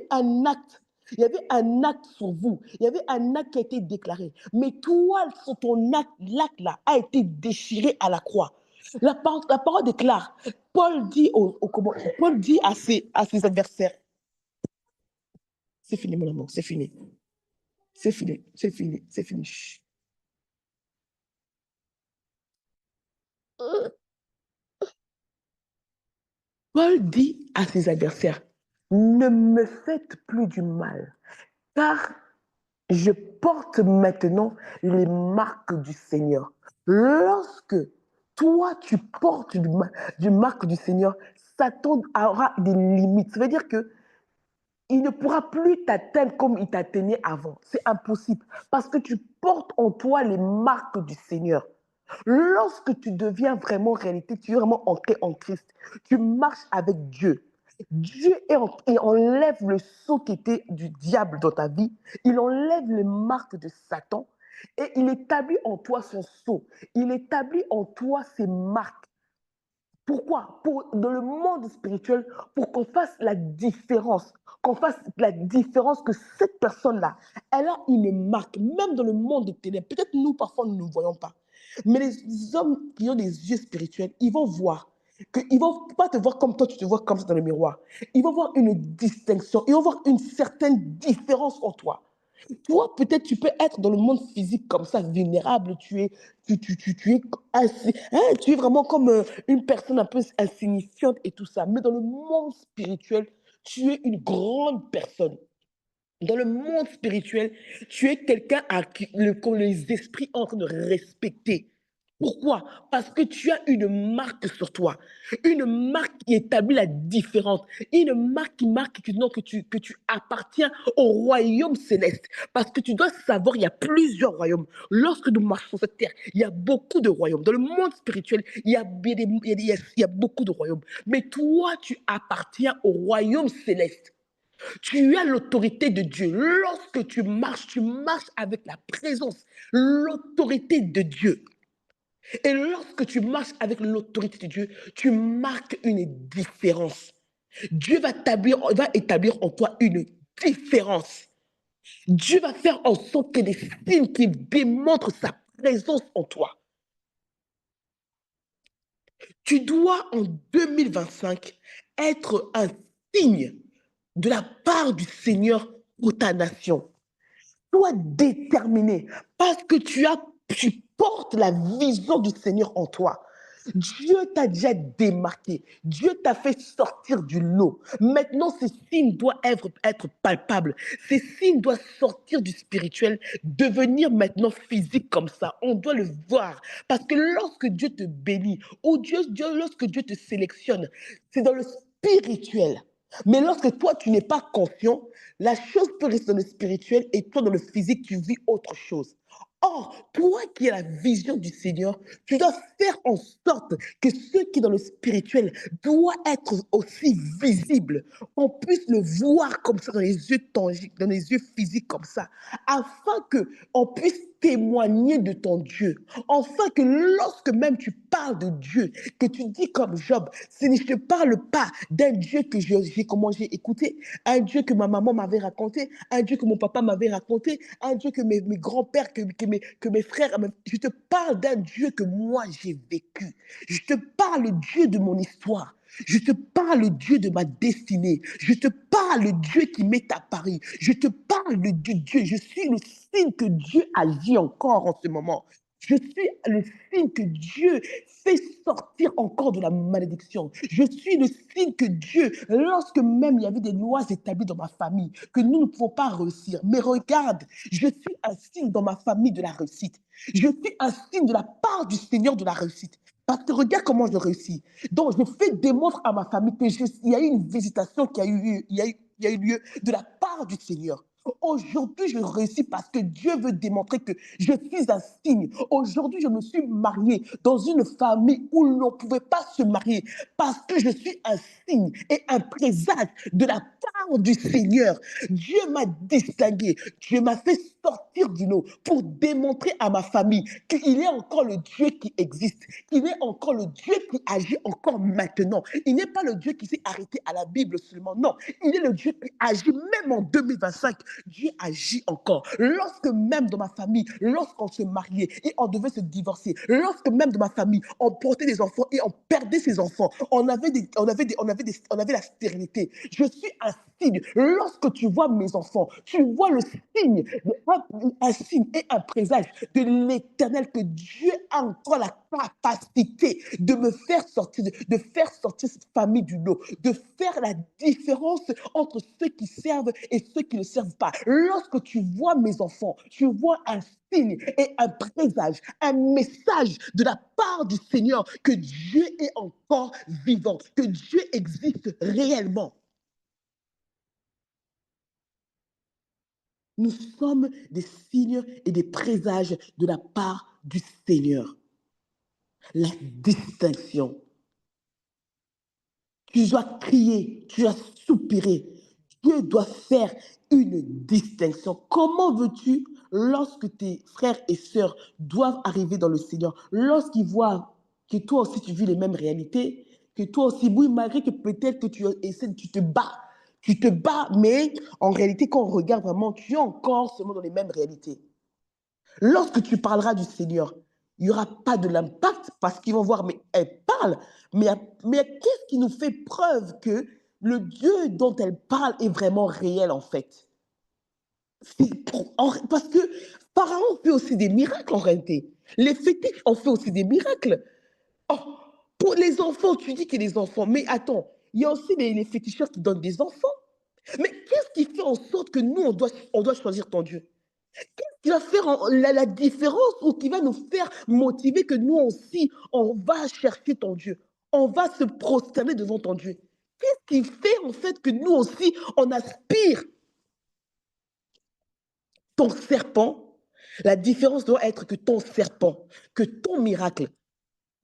un acte. Il y avait un acte sur vous. Il y avait un acte qui a été déclaré. Mais toi, sur ton acte, l'acte là a été déchiré à la croix. La parole déclare. Paul dit, Paul dit à ses adversaires, c'est fini mon amour, c'est fini. C'est fini, c'est fini, c'est fini. Chut. Paul dit à ses adversaires, ne me faites plus du mal, car je porte maintenant les marques du Seigneur. Lorsque toi, tu portes du marque du Seigneur, Satan aura des limites. Ça veut dire que il ne pourra plus t'atteindre comme il t'atteignait avant. C'est impossible parce que tu portes en toi les marques du Seigneur. Lorsque tu deviens vraiment réalité, tu es vraiment entré en Christ, tu marches avec Dieu. Dieu il enlève le sceau qui était du diable dans ta vie, il enlève les marques de Satan et il établit en toi son sceau, il établit en toi ses marques Pourquoi? Dans le monde spirituel, pour qu'on fasse la différence, qu'on fasse la différence que cette personne-là, elle a une marque, même dans le monde de ténèbres. Peut-être nous, parfois, nous ne le voyons pas. Mais les hommes qui ont des yeux spirituels, ils vont voir. Ils ne vont pas te voir comme toi, tu te vois comme ça dans le miroir. Ils vont voir une distinction, ils vont voir une certaine différence en toi. Toi, peut-être, tu peux être dans le monde physique comme ça, vulnérable, tu es, tu es vraiment comme une personne un peu insignifiante et tout ça. Mais dans le monde spirituel, tu es une grande personne. Dans le monde spirituel, tu es quelqu'un que les esprits sont en train de respecter. Pourquoi? Parce que tu as une marque sur toi, une marque qui établit la différence, une marque qui marque que tu appartiens au royaume céleste. Parce que tu dois savoir, il y a plusieurs royaumes. Lorsque nous marchons sur cette terre, il y a beaucoup de royaumes. Dans le monde spirituel, il y a beaucoup de royaumes. Mais toi, tu appartiens au royaume céleste. Tu as l'autorité de Dieu. Lorsque tu marches avec la présence, l'autorité de Dieu. Et lorsque tu marches avec l'autorité de Dieu, tu marques une différence. Dieu va établir en toi une différence. Dieu va faire en sorte que des signes qui démontrent sa présence en toi. Tu dois en 2025 être un signe de la part du Seigneur pour ta nation. Sois déterminé parce que tu portes la vision du Seigneur en toi. Dieu t'a déjà démarqué. Dieu t'a fait sortir du lot. Maintenant, ces signes doivent être palpables. Ces signes doivent sortir du spirituel, devenir maintenant physique comme ça. On doit le voir. Parce que lorsque Dieu te bénit, ou lorsque Dieu te sélectionne, c'est dans le spirituel. Mais lorsque toi, tu n'es pas conscient, la chose peut rester dans le spirituel et toi, dans le physique, tu vis autre chose. Or, toi qui as la vision du Seigneur, tu dois faire en sorte que ce qui est dans le spirituel doit être aussi visible. On puisse le voir comme ça dans les yeux tangibles, dans les yeux physiques comme ça, afin qu'on puisse témoigner de ton Dieu. Afin que lorsque même tu parles de Dieu, que tu dis comme Job, je ne parle pas d'un Dieu que comment j'ai écouté, un Dieu que ma maman m'avait raconté, un Dieu que mon papa m'avait raconté, un Dieu que mes grands-pères, que mes frères, je te parle d'un Dieu que moi j'ai vécu. Je te parle Dieu de mon histoire. Je te parle Dieu de ma destinée. Je te parle Dieu qui m'est apparu. Je te parle de Dieu. Je suis le signe que Dieu agit encore en ce moment. Je suis le signe que Dieu fait sortir encore de la malédiction. Je suis le signe que Dieu, lorsque même il y avait des lois établies dans ma famille, que nous ne pouvons pas réussir. Mais regarde, je suis un signe dans ma famille de la réussite. Je suis un signe de la part du Seigneur de la réussite. Parce que regarde comment je réussis. Donc, je fais démontrer à ma famille il y a eu une visitation qui a eu, il y a eu lieu de la part du Seigneur. Aujourd'hui, je réussis parce que Dieu veut démontrer que je suis un signe. Aujourd'hui, je me suis mariée dans une famille où l'on ne pouvait pas se marier parce que je suis un signe et un présage de la part du Seigneur. Dieu m'a distingué. Dieu m'a fait sortir du lot pour démontrer à ma famille qu'il est encore le Dieu qui existe. Il est encore le Dieu qui agit encore maintenant. Il n'est pas le Dieu qui s'est arrêté à la Bible seulement. Non, il est le Dieu qui agit même en 2025. Dieu agit encore. Lorsque même dans ma famille, lorsqu'on se mariait et on devait se divorcer, lorsque même dans ma famille, on portait des enfants et on perdait ses enfants, on avait la stérilité. Je suis un signe. Lorsque tu vois mes enfants, tu vois le signe, un signe et un présage de l'Éternel, que Dieu a encore la capacité de me faire sortir, de faire sortir cette famille du lot, de faire la différence entre ceux qui servent et ceux qui ne servent pas. Lorsque tu vois mes enfants, tu vois un signe et un présage, un message de la part du Seigneur que Dieu est encore vivant, que Dieu existe réellement. Nous sommes des signes et des présages de la part du Seigneur. La distinction. Tu dois crier, tu dois soupirer. Dieu doit faire une distinction. Comment veux-tu, lorsque tes frères et sœurs doivent arriver dans le Seigneur, lorsqu'ils voient que toi aussi tu vis les mêmes réalités, que toi aussi, oui, malgré que peut-être que tu essaies, tu te bats, mais en réalité, quand on regarde vraiment, tu es encore seulement dans les mêmes réalités. Lorsque tu parleras du Seigneur, il n'y aura pas de l'impact parce qu'ils vont voir, mais elle parle, mais qu'est-ce qui nous fait preuve que le Dieu dont elle parle est vraiment réel en fait? Parce que Pharaon fait aussi des miracles en réalité. Les fétiches ont fait aussi des miracles. Oh, pour les enfants, tu dis que les enfants, mais attends, il y a aussi les féticheurs qui donnent des enfants. Mais qu'est-ce qui fait en sorte que nous, on doit choisir ton Dieu? Qui va faire la différence ou qui va nous faire motiver que nous aussi, on va chercher ton Dieu. On va se prosterner devant ton Dieu. Qu'est-ce qui fait en fait que nous aussi, on aspire ton serpent? La différence doit être que ton serpent, que ton miracle,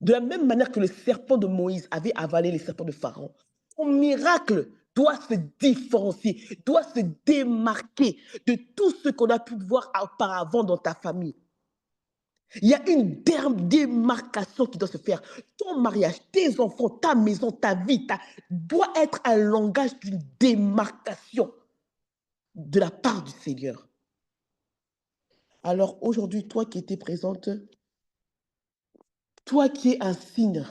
de la même manière que le serpent de Moïse avait avalé les serpents de Pharaon, ton miracle doit se différencier, doit se démarquer de tout ce qu'on a pu voir auparavant dans ta famille. Il y a une démarcation qui doit se faire. Ton mariage, tes enfants, ta maison, ta vie, doit être un langage d'une démarcation de la part du Seigneur. Alors aujourd'hui, toi qui étais présente, toi qui es un signe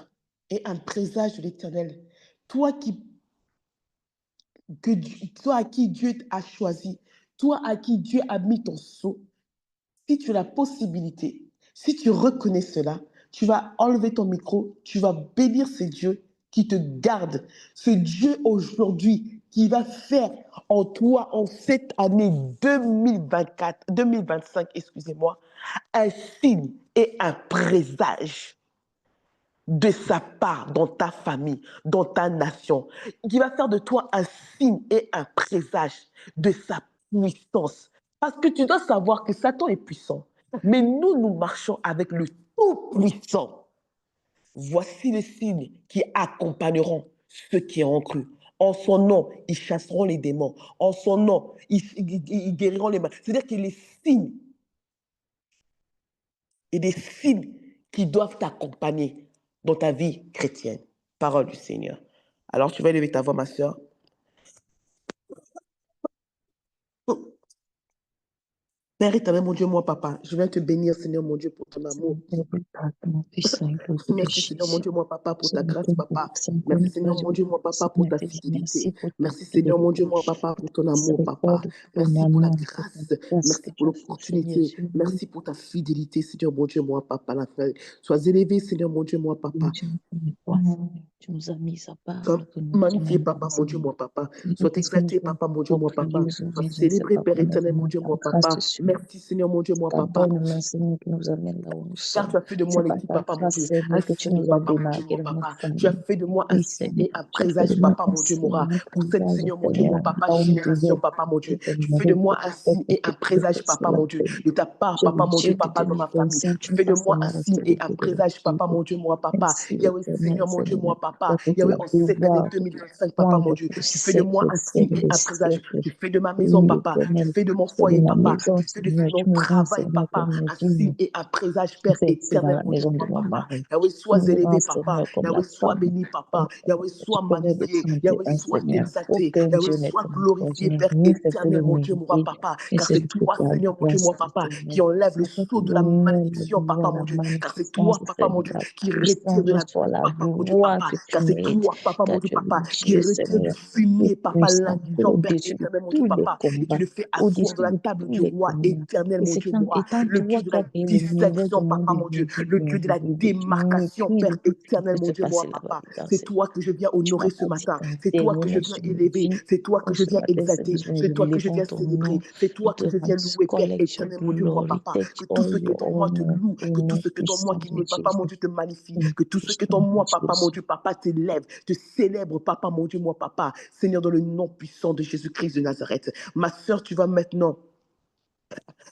et un présage de l'Éternel, toi toi à qui Dieu a choisi, toi à qui Dieu a mis ton sceau, si tu as la possibilité, si tu reconnais cela, tu vas enlever ton micro, tu vas bénir ce Dieu qui te garde, ce Dieu aujourd'hui qui va faire en toi, en cette année 2025, excusez-moi, un signe et un présage de sa part dans ta famille, dans ta nation, qui va faire de toi un signe et un présage de sa puissance. Parce que tu dois savoir que Satan est puissant, mais nous marchons avec le Tout-Puissant. Voici les signes qui accompagneront ceux qui ont cru. En son nom, ils chasseront les démons. En son nom, ils guériront les malades. C'est-à-dire que les signes et des signes qui doivent t'accompagner dans ta vie chrétienne. Parole du Seigneur. Alors, tu vas élever ta voix, ma sœur. Père éternel, mon Dieu, mon papa, je viens te bénir, Seigneur, mon Dieu, pour ton amour. Merci, Seigneur, mon Dieu, mon papa, pour ta grâce, papa. Merci, Seigneur, mon Dieu, mon papa, pour ta fidélité. Merci, Seigneur, mon Dieu, mon papa, pour ton amour, papa. Merci pour la grâce. Merci pour l'opportunité. Merci pour ta fidélité, Seigneur, mon Dieu, mon papa. La frère. Sois élevé, Seigneur, mon Dieu, mon papa. Tu nous as mis à part. Sois magnifié, papa, mon Dieu, mon papa. Sois exalté, papa, mon Dieu, mon papa. Sois célébré, Père éternel, mon Dieu, mon papa. Merci, Seigneur, mon Dieu, mon papa. Car tu as fait de moi l'équipe, papa, mon Dieu. Un signe, papa, mon Dieu, mon papa. Tu as fait de moi un signe et un présage, papa, mon Dieu, mon rat. Pour cette, Seigneur, mon Dieu, mon papa, génération, papa, mon Dieu. Tu fais de moi un signe et un présage, papa, mon Dieu. De ta part, papa, mon Dieu, papa, dans ma famille. Tu fais de moi un signe et un présage, papa, mon Dieu, mon papa. Yahweh, Seigneur, mon Dieu, mon papa. Yahweh, en cette année 2025, papa, mon Dieu. Tu fais de moi un signe et un présage. Tu fais de ma maison, papa. Tu fais de mon foyer, papa. Tu fais de mon travail, papa. Un signe et un présage, Père éternel, mon Dieu, papa. Yahweh, sois élevé, papa. Yahweh, sois béni, papa. Yahweh, sois magnifié. Yahweh, sois exalté. Yahweh, sois glorifié, Père éternel, mon Dieu, mon roi, papa. Car c'est toi, Seigneur, mon Dieu, mon papa, qui enlève le sceau de la malédiction, papa, mon Dieu. Car c'est toi, papa, mon Dieu, qui retire de la vie, papa, mon Dieu, papa. Car c'est toi, papa, mon Dieu, papa, qui retire du fumier, papa, l'indigent, Père éternel, mon Dieu, papa. Et tu le fais asseoir de la table du roi éternel, mon Dieu, mon roi. Le Dieu de la dissection, papa, mon Dieu. Le Dieu de la démarcation, Père éternel, mon Dieu, mon papa. C'est toi que je viens honorer ce matin. C'est toi que je viens élever. C'est toi que je viens exalter. C'est toi que je viens célébrer. C'est toi que je viens louer, Père éternel, mon Dieu, mon papa. Que tout ce qui est en moi te loue. Que tout ce qui est en moi qui ne papa, mon Dieu, te magnifie. Que tout ce qui est en moi, papa, mon Dieu, papa, t'élève, te célèbre, papa, mon Dieu, mon papa. Seigneur, dans le nom puissant de Jésus-Christ de Nazareth. Ma sœur, tu vas maintenant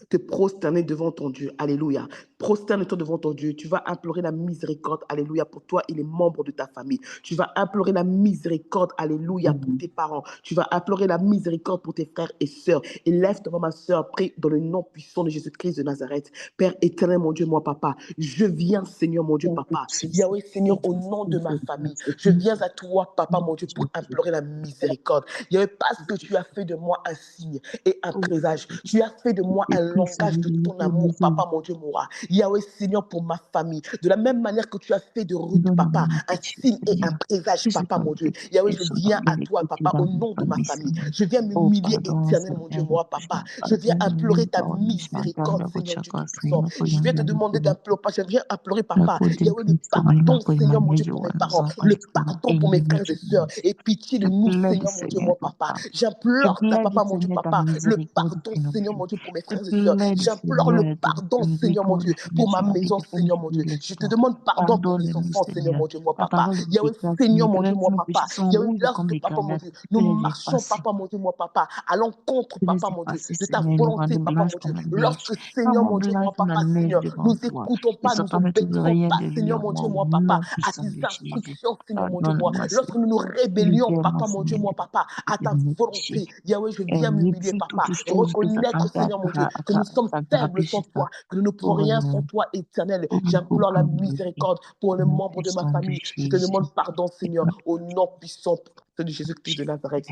te prosterner devant ton Dieu. Alléluia. Prosterne-toi devant ton Dieu. Tu vas implorer la miséricorde. Alléluia. Pour toi et les membres de ta famille. Tu vas implorer la miséricorde. Alléluia. Pour tes parents. Tu vas implorer la miséricorde pour tes frères et sœurs. Élève-toi, ma sœur. Prie dans le nom puissant de Jésus-Christ de Nazareth. Père éternel, mon Dieu, moi, papa. Je viens, Seigneur, mon Dieu, papa. Yahweh, Seigneur, au nom de ma famille. Je viens à toi, papa, mon Dieu, pour implorer la miséricorde. Yahweh, parce que tu as fait de moi un signe et un présage. Tu as fait de moi un langage de ton amour, papa, mon Dieu, moi. Yahweh, Seigneur, pour ma famille. De la même manière que tu as fait de Ruth, papa, un signe et un présage, papa, mon Dieu. Yahweh, je viens à toi, papa, au nom de ma famille. Je viens m'humilier, éternel, mon Dieu, moi, papa. Je viens implorer ta miséricorde, Seigneur Dieu Tout-Puissant. Je viens te demander d'implorer, je viens implorer, papa. Yahweh, le pardon, Seigneur, mon Dieu, pour mes parents. Le pardon pour mes frères et sœurs. Et pitié de nous, Seigneur, mon Dieu, moi, papa. J'implore ta, papa, mon Dieu, papa. Le pardon, Seigneur, mon Dieu, pour mes frères et sœurs. J'implore le pardon, Seigneur, mon Dieu, pour ma maison, Seigneur, mon Dieu. Je te demande pardon pour mes enfants, Seigneur, mon Dieu, moi, papa. Yahweh, Seigneur, mon Dieu, moi, papa. Yahweh, lorsque, papa, mon Dieu, nous marchons, papa, mon Dieu, moi, papa, à l'encontre, papa, mon Dieu, de ta volonté, papa, mon Dieu. Lorsque, Seigneur, mon Dieu, moi, papa, Seigneur, nous n'écoutons pas, nous obéissons pas, Seigneur, mon Dieu, moi, papa, à tes instructions, Seigneur, mon Dieu, moi. Lorsque nous nous rébellions, papa, mon Dieu, moi, papa, à ta volonté, Yahweh, je viens m'humilier, papa, reconnaître, Seigneur, mon Dieu, que nous sommes faibles sans toi, que nous ne pouvons rien sans toi, éternel. J'implore la miséricorde pour les membres de ma famille. Je te demande pardon, Seigneur, au nom puissant de Jésus-Christ de Nazareth.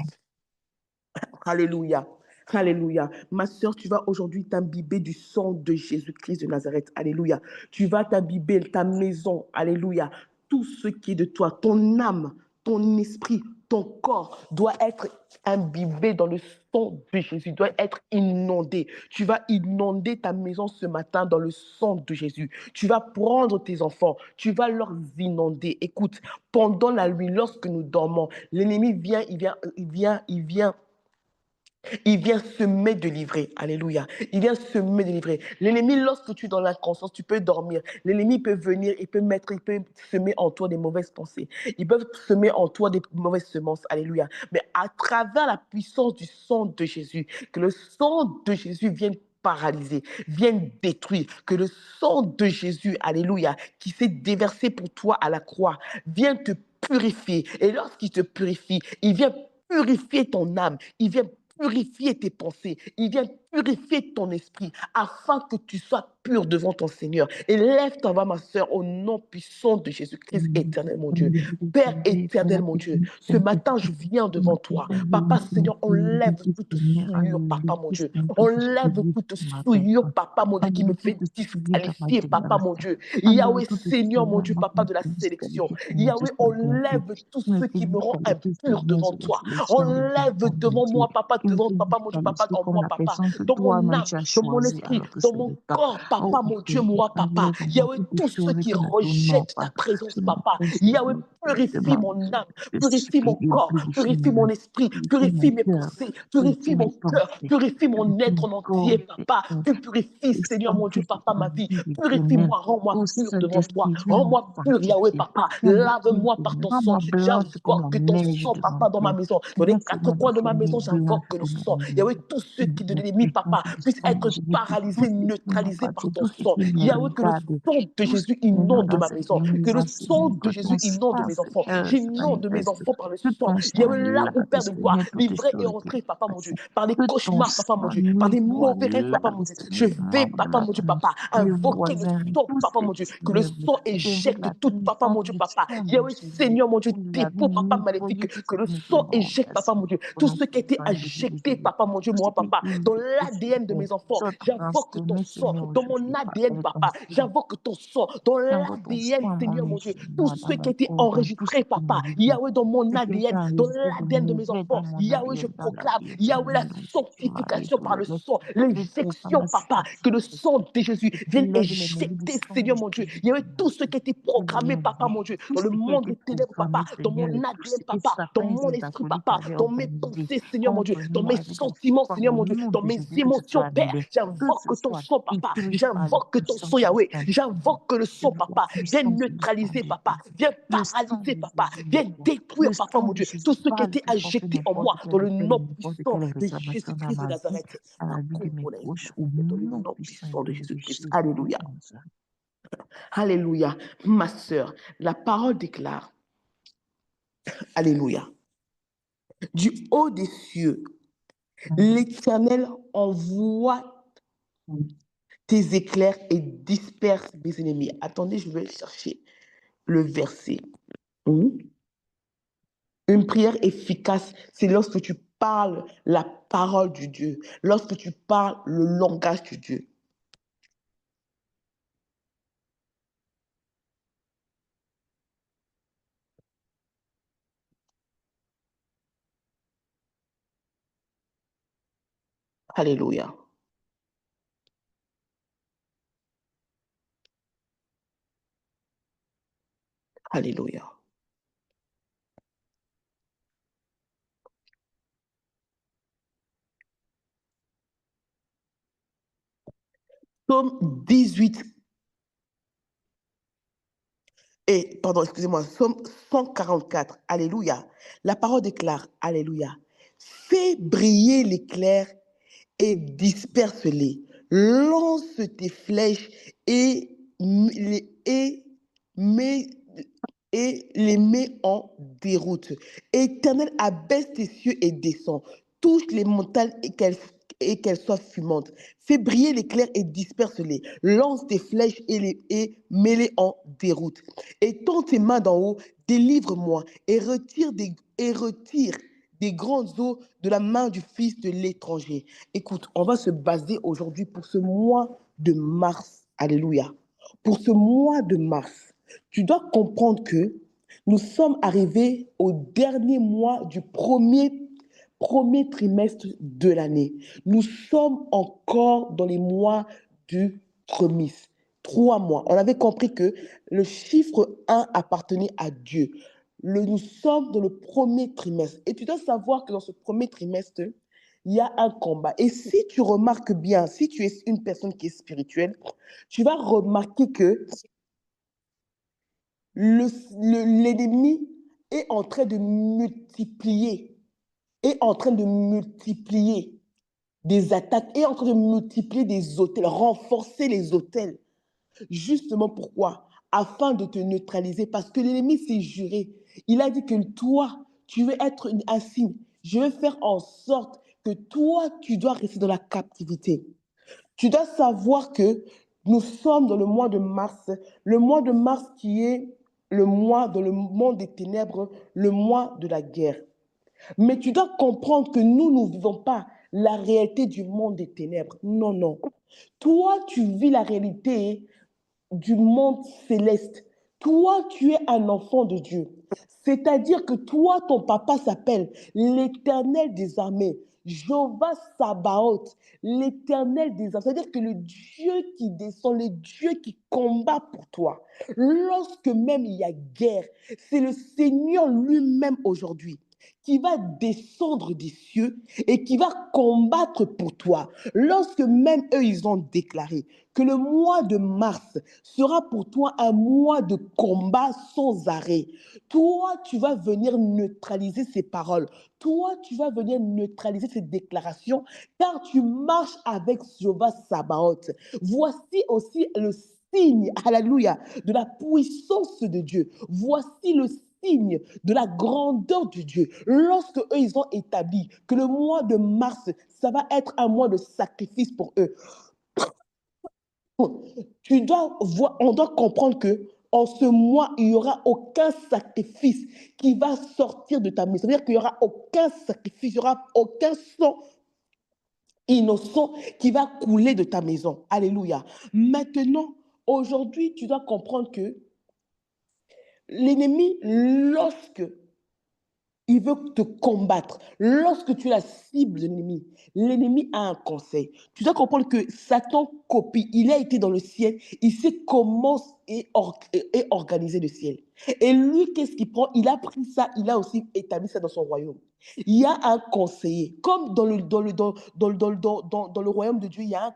Alléluia. Alléluia. Ma sœur, tu vas aujourd'hui t'imbiber du sang de Jésus-Christ de Nazareth. Alléluia. Tu vas t'imbiber ta maison. Alléluia. Tout ce qui est de toi, ton âme, ton esprit, ton corps doit être imbibé dans le sang de Jésus, doit être inondé. Tu vas inonder ta maison ce matin dans le sang de Jésus. Tu vas prendre tes enfants, tu vas leur inonder. Écoute, pendant la nuit, lorsque nous dormons, l'ennemi vient, il vient semer de l'ivraie. Alléluia. Il vient semer de l'ivraie. L'ennemi, lorsque tu es dans l'inconscience, tu peux dormir. L'ennemi peut venir, il peut semer en toi des mauvaises pensées. Ils peuvent semer en toi des mauvaises semences. Alléluia. Mais à travers la puissance du sang de Jésus, que le sang de Jésus vienne paralyser, vienne détruire, que le sang de Jésus, alléluia, qui s'est déversé pour toi à la croix, vienne te purifier. Et lorsqu'il te purifie, il vient purifier ton âme, il vient purifier tes pensées, il vient purifier ton esprit afin que tu sois pur devant ton Seigneur. Élève ta voix, ma sœur, au nom puissant de Jésus-Christ, éternel mon Dieu. Père éternel mon Dieu, ce matin je viens devant toi. Papa Seigneur, enlève toute souillure, papa mon Dieu. Enlève toute souillure, papa mon Dieu, qui me fait disqualifier, papa mon Dieu. Yahweh Seigneur mon Dieu, papa de la sélection. Yahweh, enlève tout ce qui me rend impur devant toi. Enlève devant moi, papa, devant papa, mon Dieu, papa, en moi, papa, dans mon âme, dans mon esprit, dans mon corps, papa, mon Dieu, moi, papa. Yahweh, tous ceux qui rejettent ta présence, papa. Yahweh, purifie mon âme, purifie mon corps, purifie mon esprit, purifie mes pensées, purifie mon cœur, purifie mon être en entier, papa. Tu purifies, Seigneur, mon Dieu, papa, ma vie. Purifie-moi, rends-moi pur devant toi. Rends-moi pur, Yahweh, papa. Lave-moi par ton sang. J'invoque ton sang, papa, dans ma maison. Dans les quatre coins de ma maison, j'invoque le sang. Yahweh, tous ceux qui de l'ennemi, papa, puissent être paralysés, neutralisés par ton sang. Yahweh, que le sang de Jésus inonde ma maison. Que le sang de Jésus inonde mes enfants. J'inonde mes enfants par le sang. Yahweh, là où, Père de gloire, l'ivraie est entrée, papa, mon Dieu, par des cauchemars, papa, mon Dieu, par des mauvais rêves, papa, mon Dieu. Je vais, papa, mon Dieu, papa, invoquer le sang, papa, mon Dieu, que le sang éjecte tout, papa, mon Dieu, papa. Yahweh, Seigneur, mon Dieu, dépôt, papa, maléfique, que le sang éjecte, papa, mon Dieu, tout ce qui a été injecté, papa, mon Dieu, moi, papa, dans l'ADN de mes enfants. J'invoque ton sang, dans mon ADN, papa. J'invoque ton sang, dans l'ADN, Seigneur, mon Dieu. Tout ce qui a été enregistré, papa. Yahweh, dans mon ADN, dans l'ADN de mes enfants. Yahweh, je proclame, Yahweh, la sanctification par le sang, l'injection, papa, que le sang de Jésus vienne éjecter, Seigneur, mon Dieu. Yahweh, tout ce qui a été programmé, papa, mon Dieu, dans le monde des ténèbres, papa, dans mon ADN, papa, dans mon esprit, papa, dans mes pensées, Seigneur, mon Dieu, dans mes sentiments, Seigneur, mon Dieu, dans mes émotions, Père. J'invoque ton sang, papa. J'invoque ton sang, Yahweh. J'invoque le sang, papa. Viens neutraliser, papa. Viens paralyser, briser, papa. Viens détruire, Le papa, sang mon de Dieu, Jésus tout ce qui va était remporter injecté en moi, n'importe quel dans le appel, nom n'importe puissant quelle de réclamation dans Jésus-Christ de ma vie, Nazareth. à la vie de mes proches, au Dans le nom nom puissant et puissant de glorieux de Jésus-Christ. Jésus Alléluia. de Nazareth. Alléluia. Ma sœur, la parole déclare, Alléluia, du haut des cieux, l'Éternel envoie tes éclairs et disperse mes ennemis. Attendez, je vais chercher le verset. Une prière efficace, c'est lorsque tu parles la parole de Dieu, lorsque tu parles le langage de Dieu. Alléluia. Alléluia. Psaume 18, pardon, excusez-moi, Psaume 144. Alléluia. La parole déclare, Alléluia. Fais briller l'éclair et disperse-les. Lance tes flèches et mets et les met en déroute. Éternel, abaisse tes cieux et descends. Touche les montagnes et qu'elles soient fumantes. Fais briller l'éclair et disperse-les. Lance tes flèches et mets-les en déroute. Étends tes mains d'en haut, délivre-moi et retire des grandes eaux de la main du fils de l'étranger. Écoute, on va se baser aujourd'hui pour ce mois de mars. Alléluia. Pour ce mois de mars, tu dois comprendre que nous sommes arrivés au dernier mois du premier trimestre de l'année. Nous sommes encore dans les mois du prémice. 3 mois. On avait compris que le chiffre 1 appartenait à Dieu. Nous sommes dans le premier trimestre. Et tu dois savoir que dans ce premier trimestre, il y a un combat. Et si tu remarques bien, si tu es une personne qui est spirituelle, tu vas remarquer que l'ennemi est en train de multiplier, des attaques, est en train de multiplier des autels, renforcer les autels. Justement pourquoi? Afin de te neutraliser, parce que l'ennemi s'est juré. Il a dit que toi, tu veux être un signe. Je vais faire en sorte que toi, tu dois rester dans la captivité. Tu dois savoir que nous sommes dans le mois de mars qui est le mois dans le monde des ténèbres, le mois de la guerre. Mais tu dois comprendre que nous ne vivons pas la réalité du monde des ténèbres. Non, non. Toi, tu vis la réalité du monde céleste. Toi, tu es un enfant de Dieu. C'est-à-dire que toi, ton papa s'appelle l'Éternel des armées, Jéhovah Sabaoth, l'Éternel des armées. C'est-à-dire que le Dieu qui descend, le Dieu qui combat pour toi. Lorsque même il y a guerre, c'est le Seigneur lui-même aujourd'hui qui va descendre des cieux et qui va combattre pour toi. Lorsque même eux, ils ont déclaré que le mois de mars sera pour toi un mois de combat sans arrêt. Toi, tu vas venir neutraliser ces paroles. Toi, tu vas venir neutraliser ces déclarations car tu marches avec Jéhovah Sabaoth. Voici aussi le signe, alléluia, de la puissance de Dieu. Voici le signe de la grandeur de Dieu. Lorsque eux, ils ont établi que le mois de mars, ça va être un mois de sacrifice pour eux. On doit comprendre que en ce mois, il n'y aura aucun sacrifice qui va sortir de ta maison. C'est-à-dire qu'il n'y aura aucun sacrifice, il n'y aura aucun sang innocent qui va couler de ta maison. Alléluia. Maintenant, aujourd'hui, tu dois comprendre que l'ennemi, lorsque il veut te combattre. Lorsque tu es la cible de l'ennemi, l'ennemi a un conseil. Tu dois comprendre que Satan copie. Il a été dans le ciel. Il sait comment est organisé le ciel. Et lui, qu'est-ce qu'il prend? Il a pris ça, il a aussi établi ça dans son royaume. Il y a un conseiller. Comme dans le royaume de Dieu, il y a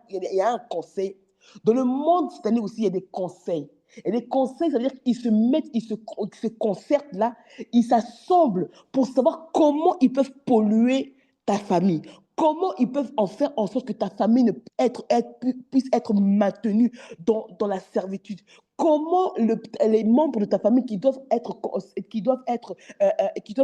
un conseil. Dans le monde cette année aussi, il y a des conseils. Et les conseils, ça veut dire qu'ils se mettent, ils se concertent là, ils s'assemblent pour savoir comment ils peuvent polluer ta famille. Comment ils peuvent en faire en sorte que ta famille puisse être maintenue dans la servitude. Comment les membres de ta famille qui doivent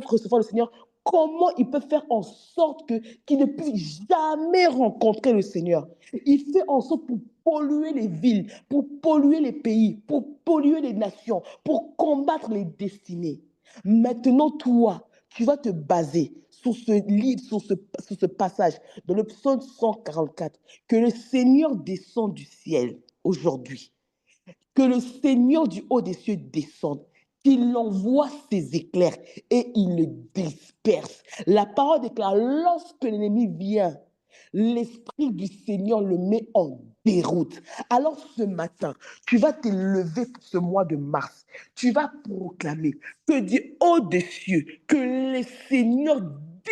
recevoir le Seigneur, comment ils peuvent faire en sorte qu'ils ne puissent jamais rencontrer le Seigneur. Il fait en sorte pour polluer les villes, pour polluer les pays, pour polluer les nations, pour combattre les destinées. Maintenant, toi, tu vas te baser sur ce livre, sur ce passage, dans le psaume 144, que le Seigneur descend du ciel aujourd'hui, que le Seigneur du haut des cieux descende, qu'il envoie ses éclairs et il le disperse. La parole déclare, lorsque l'ennemi vient, l'Esprit du Seigneur le met en déroute. Alors ce matin, tu vas te lever pour ce mois de mars. Tu vas proclamer que du haut des cieux, que le Seigneur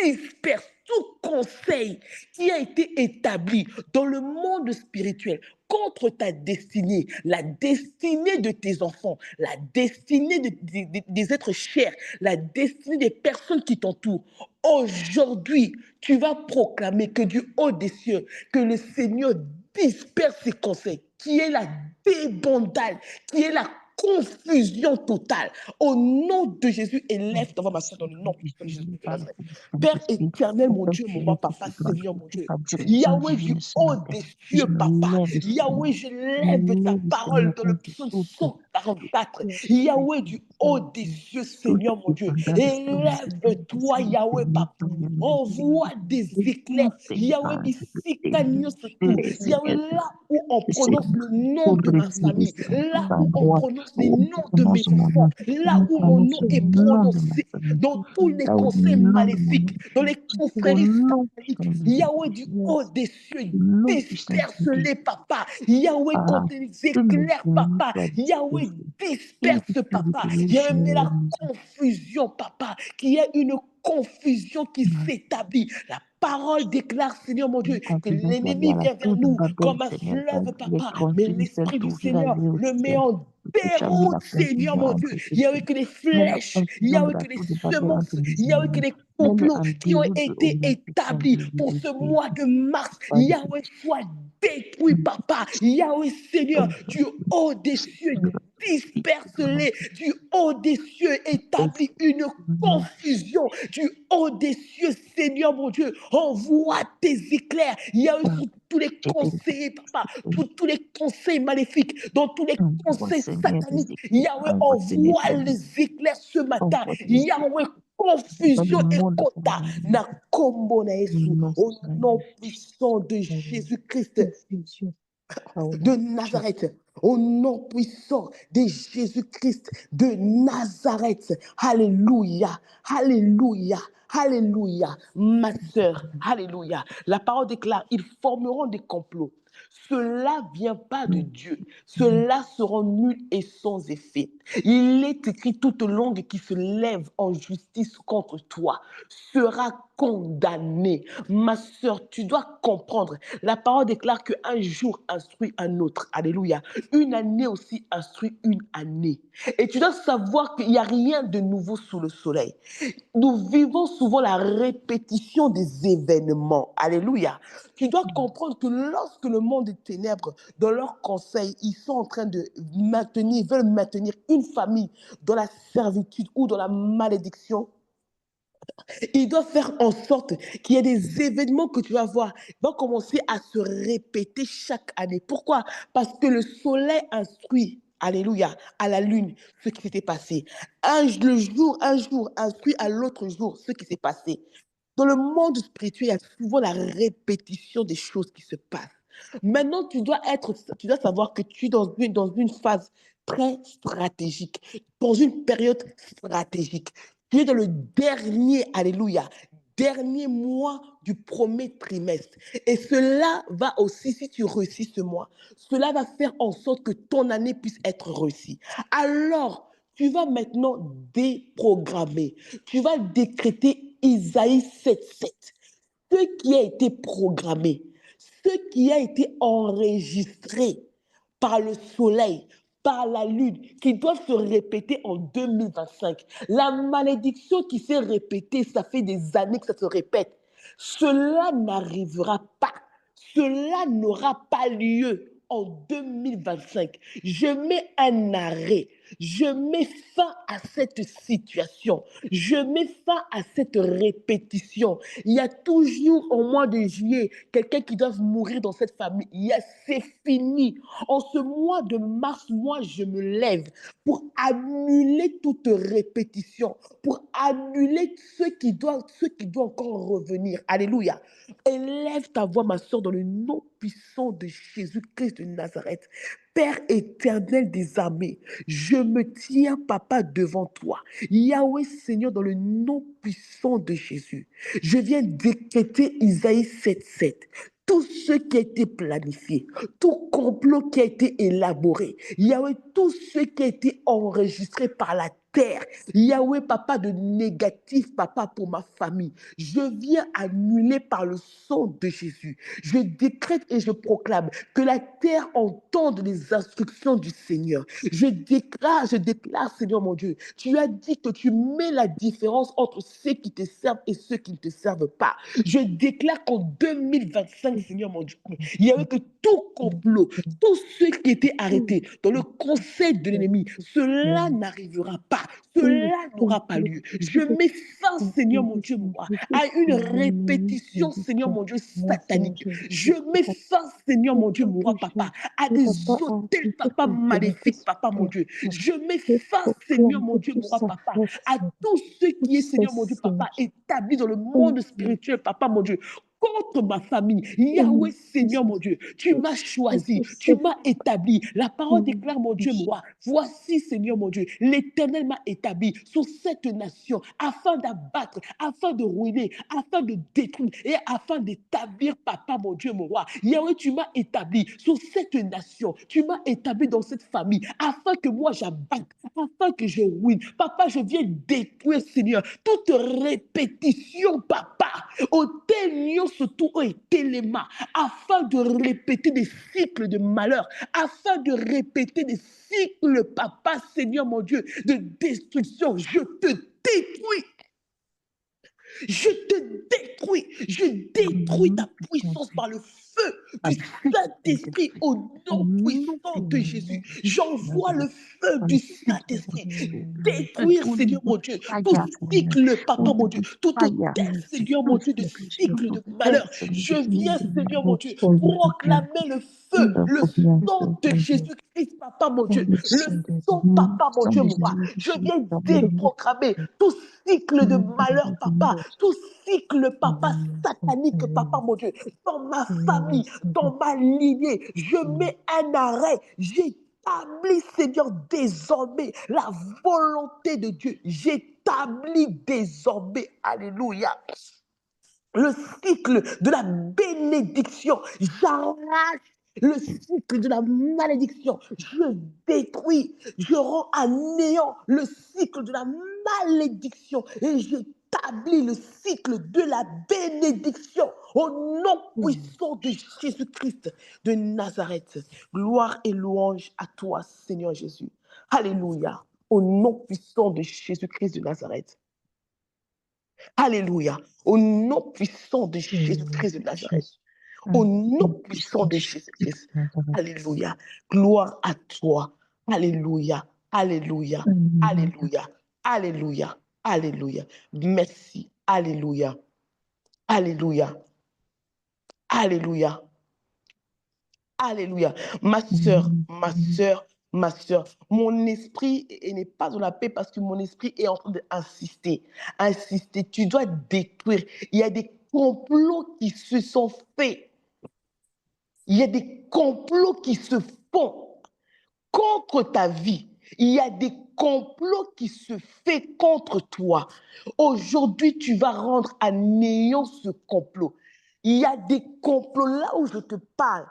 disperse tout conseil qui a été établi dans le monde spirituel contre ta destinée, la destinée de tes enfants, la destinée des êtres chers, la destinée des personnes qui t'entourent. Aujourd'hui, tu vas proclamer que du haut des cieux, que le Seigneur disperse ses conseils, qui est la débandade, qui est la confusion totale. Au nom de Jésus, élève ta voix, ma soeur, dans le nom de Jésus de Nazareth. Père éternel, mon Dieu, mon roi, papa, Seigneur, mon Dieu. Yahweh du haut des cieux, papa. Yahweh, je lève ta parole dans le psaume 144. Yahweh du haut des cieux, Seigneur, mon Dieu. Élève-toi, Yahweh, papa. Envoie des éclairs. Yahweh, Yahweh, là où on prononce le nom de ma famille, là où on prononce les noms de mes enfants, là où mon nom est prononcé, dans tous les conseils maléfiques, dans les confréries sataniques, Yahweh du haut des cieux, disperse-les, papa. Yahweh, quand ils éclairent, papa. Yahweh, disperse, papa. Yahweh, met la confusion, papa. Qu'il y ait une confusion qui s'établit. La parole déclare, Seigneur mon Dieu, que l'ennemi vient vers nous comme un fleuve, papa. Mais l'Esprit du Seigneur le met en déroute, Seigneur mon Dieu. Yahweh, que les flèches, Yahweh, que les semences, Yahweh, que les complots qui ont été établis pour ce mois de mars, Yahweh, soient détruits, papa. Yahweh, Seigneur, du haut des cieux, disperse-les du haut des cieux, établis une confusion du haut des cieux, Seigneur mon Dieu. Envoie tes éclairs, Yahweh, sur tous les conseillers, papa, tous les conseils maléfiques, dans tous les conseils sataniques. Yahweh, envoie les éclairs ce matin. Yahweh, confusion et quota. Na kombo na Yesu, au nom puissant de Jésus-Christ de Nazareth, au nom puissant de Jésus-Christ de Nazareth. Alléluia, alléluia, alléluia. Ma sœur, alléluia. La parole déclare, ils formeront des complots. Cela vient pas de Dieu. Cela sera nul et sans effet. Il est écrit, toute langue qui se lève en justice contre toi sera condamnée. Ma sœur, tu dois comprendre. La parole déclare qu'un jour instruit un autre. Alléluia. Une année aussi instruit une année. Et tu dois savoir qu'il n'y a rien de nouveau sous le soleil. Nous vivons souvent la répétition des événements. Alléluia. Tu dois comprendre que lorsque le monde des ténèbres, dans leurs conseils, ils sont en train de veulent maintenir une famille dans la servitude ou dans la malédiction, ils doivent faire en sorte qu'il y ait des événements que tu vas voir, vont commencer à se répéter chaque année. Pourquoi? Parce que le soleil instruit, alléluia, à la lune ce qui s'était passé. Un jour instruit à l'autre jour ce qui s'est passé. Dans le monde spirituel, il y a souvent la répétition des choses qui se passent. Maintenant, tu dois savoir que tu es dans une phase très stratégique, dans une période stratégique. Tu es dans le dernier, alléluia, dernier mois du premier trimestre. Et cela va aussi, si tu réussis ce mois, cela va faire en sorte que ton année puisse être réussie. Alors, tu vas maintenant déprogrammer. Tu vas décréter Isaïe 7:7. Ce qui a été programmé, ce qui a été enregistré par le soleil, par la lune qui doivent se répéter en 2025. La malédiction qui s'est répétée, ça fait des années que ça se répète. Cela n'arrivera pas. Cela n'aura pas lieu en 2025. Je mets un arrêt. Je mets fin à cette situation. Je mets fin à cette répétition. Il y a toujours au mois de juillet quelqu'un qui doit mourir dans cette famille. C'est fini. En ce mois de mars, moi, je me lève pour annuler toute répétition, pour annuler ce qui doit encore revenir. Alléluia. Élève ta voix, ma soeur, dans le nom puissant de Jésus-Christ de Nazareth. Père éternel des armées, je me tiens, papa, devant toi. Yahweh Seigneur, dans le nom puissant de Jésus, je viens décréter Isaïe 7:7. Tout ce qui a été planifié, tout complot qui a été élaboré, Yahweh, tout ce qui a été enregistré par la terre, Yahweh, papa, de négatif, papa, pour ma famille, je viens annuler par le sang de Jésus. Je décrète et je proclame que la terre entende les instructions du Seigneur. Je déclare, Seigneur mon Dieu, tu as dit que tu mets la différence entre ceux qui te servent et ceux qui ne te servent pas. Je déclare qu'en 2025, Seigneur mon Dieu, il y avait que tout complot, tous ceux qui étaient arrêtés dans le conseil de l'ennemi, cela n'arrivera pas, cela n'aura pas lieu. Je mets fin, Seigneur mon Dieu, moi, à une répétition, Seigneur mon Dieu, satanique. Je mets fin, Seigneur mon Dieu, moi, papa, à des hôtels, papa, maléfiques, papa, mon Dieu. Je mets fin, Seigneur mon Dieu, moi, papa, à tout ce qui est, Seigneur mon Dieu, papa, établi dans le monde spirituel, papa, mon Dieu, contre ma famille. Yahweh, Seigneur mon Dieu, tu m'as choisi, tu m'as établi. La parole déclare, mon Dieu, moi, voici, Seigneur mon Dieu, l'Éternel m'a établi sur cette nation afin d'abattre, afin de ruiner, afin de détruire et afin d'établir, papa, mon Dieu, mon roi. Yahweh, tu m'as établi sur cette nation, tu m'as établi dans cette famille afin que moi j'abatte, afin que je ruine. Papa, je viens détruire, Seigneur, toute répétition, papa, au ténion surtout et téléma, afin de répéter des cycles de malheur, afin de répéter des cycles, papa, Seigneur mon Dieu, de destruction. Je te détruis. Je te détruis. Je détruis ta puissance par le feu du Saint-Esprit au nom puissant de Jésus. J'envoie le feu du Saint-Esprit. Détruire, Seigneur mon Dieu, tout cycle, papa mon Dieu, tout hôtel, Seigneur mon Dieu, de cycle de malheur. Je viens, Seigneur mon Dieu, proclamer le feu, le sang de Jésus-Christ, papa mon Dieu, le sang, papa mon Dieu, moi. Je viens déprogrammer tout cycle de malheur, papa, tout cycle, papa, satanique, papa, mon Dieu, dans ma famille, dans ma lignée, je mets un arrêt, j'établis, Seigneur, désormais la volonté de Dieu, j'établis désormais, alléluia, le cycle de la bénédiction, j'arrache le cycle de la malédiction, je détruis, je rends à néant le cycle de la malédiction et j'établis le cycle de la bénédiction au nom puissant de Jésus-Christ de Nazareth. Gloire et louange à toi, Seigneur Jésus. Alléluia. Au nom puissant de Jésus-Christ de Nazareth. Alléluia. Au nom puissant de Jésus-Christ de Nazareth. Au nom puissant de Jésus-Christ. Alléluia. Gloire à toi. Alléluia. Alléluia. Alléluia. Alléluia. Alléluia. Merci. Alléluia. Alléluia. Alléluia. Alléluia. Ma sœur, mon esprit n'est pas dans la paix parce que mon esprit est en train d'insister. Insister, tu dois détruire. Il y a des complots qui se sont faits. Il y a des complots qui se font contre ta vie. Il y a des complots qui se font contre toi. Aujourd'hui, tu vas rendre à néant ce complot. Il y a des complots là où je te parle.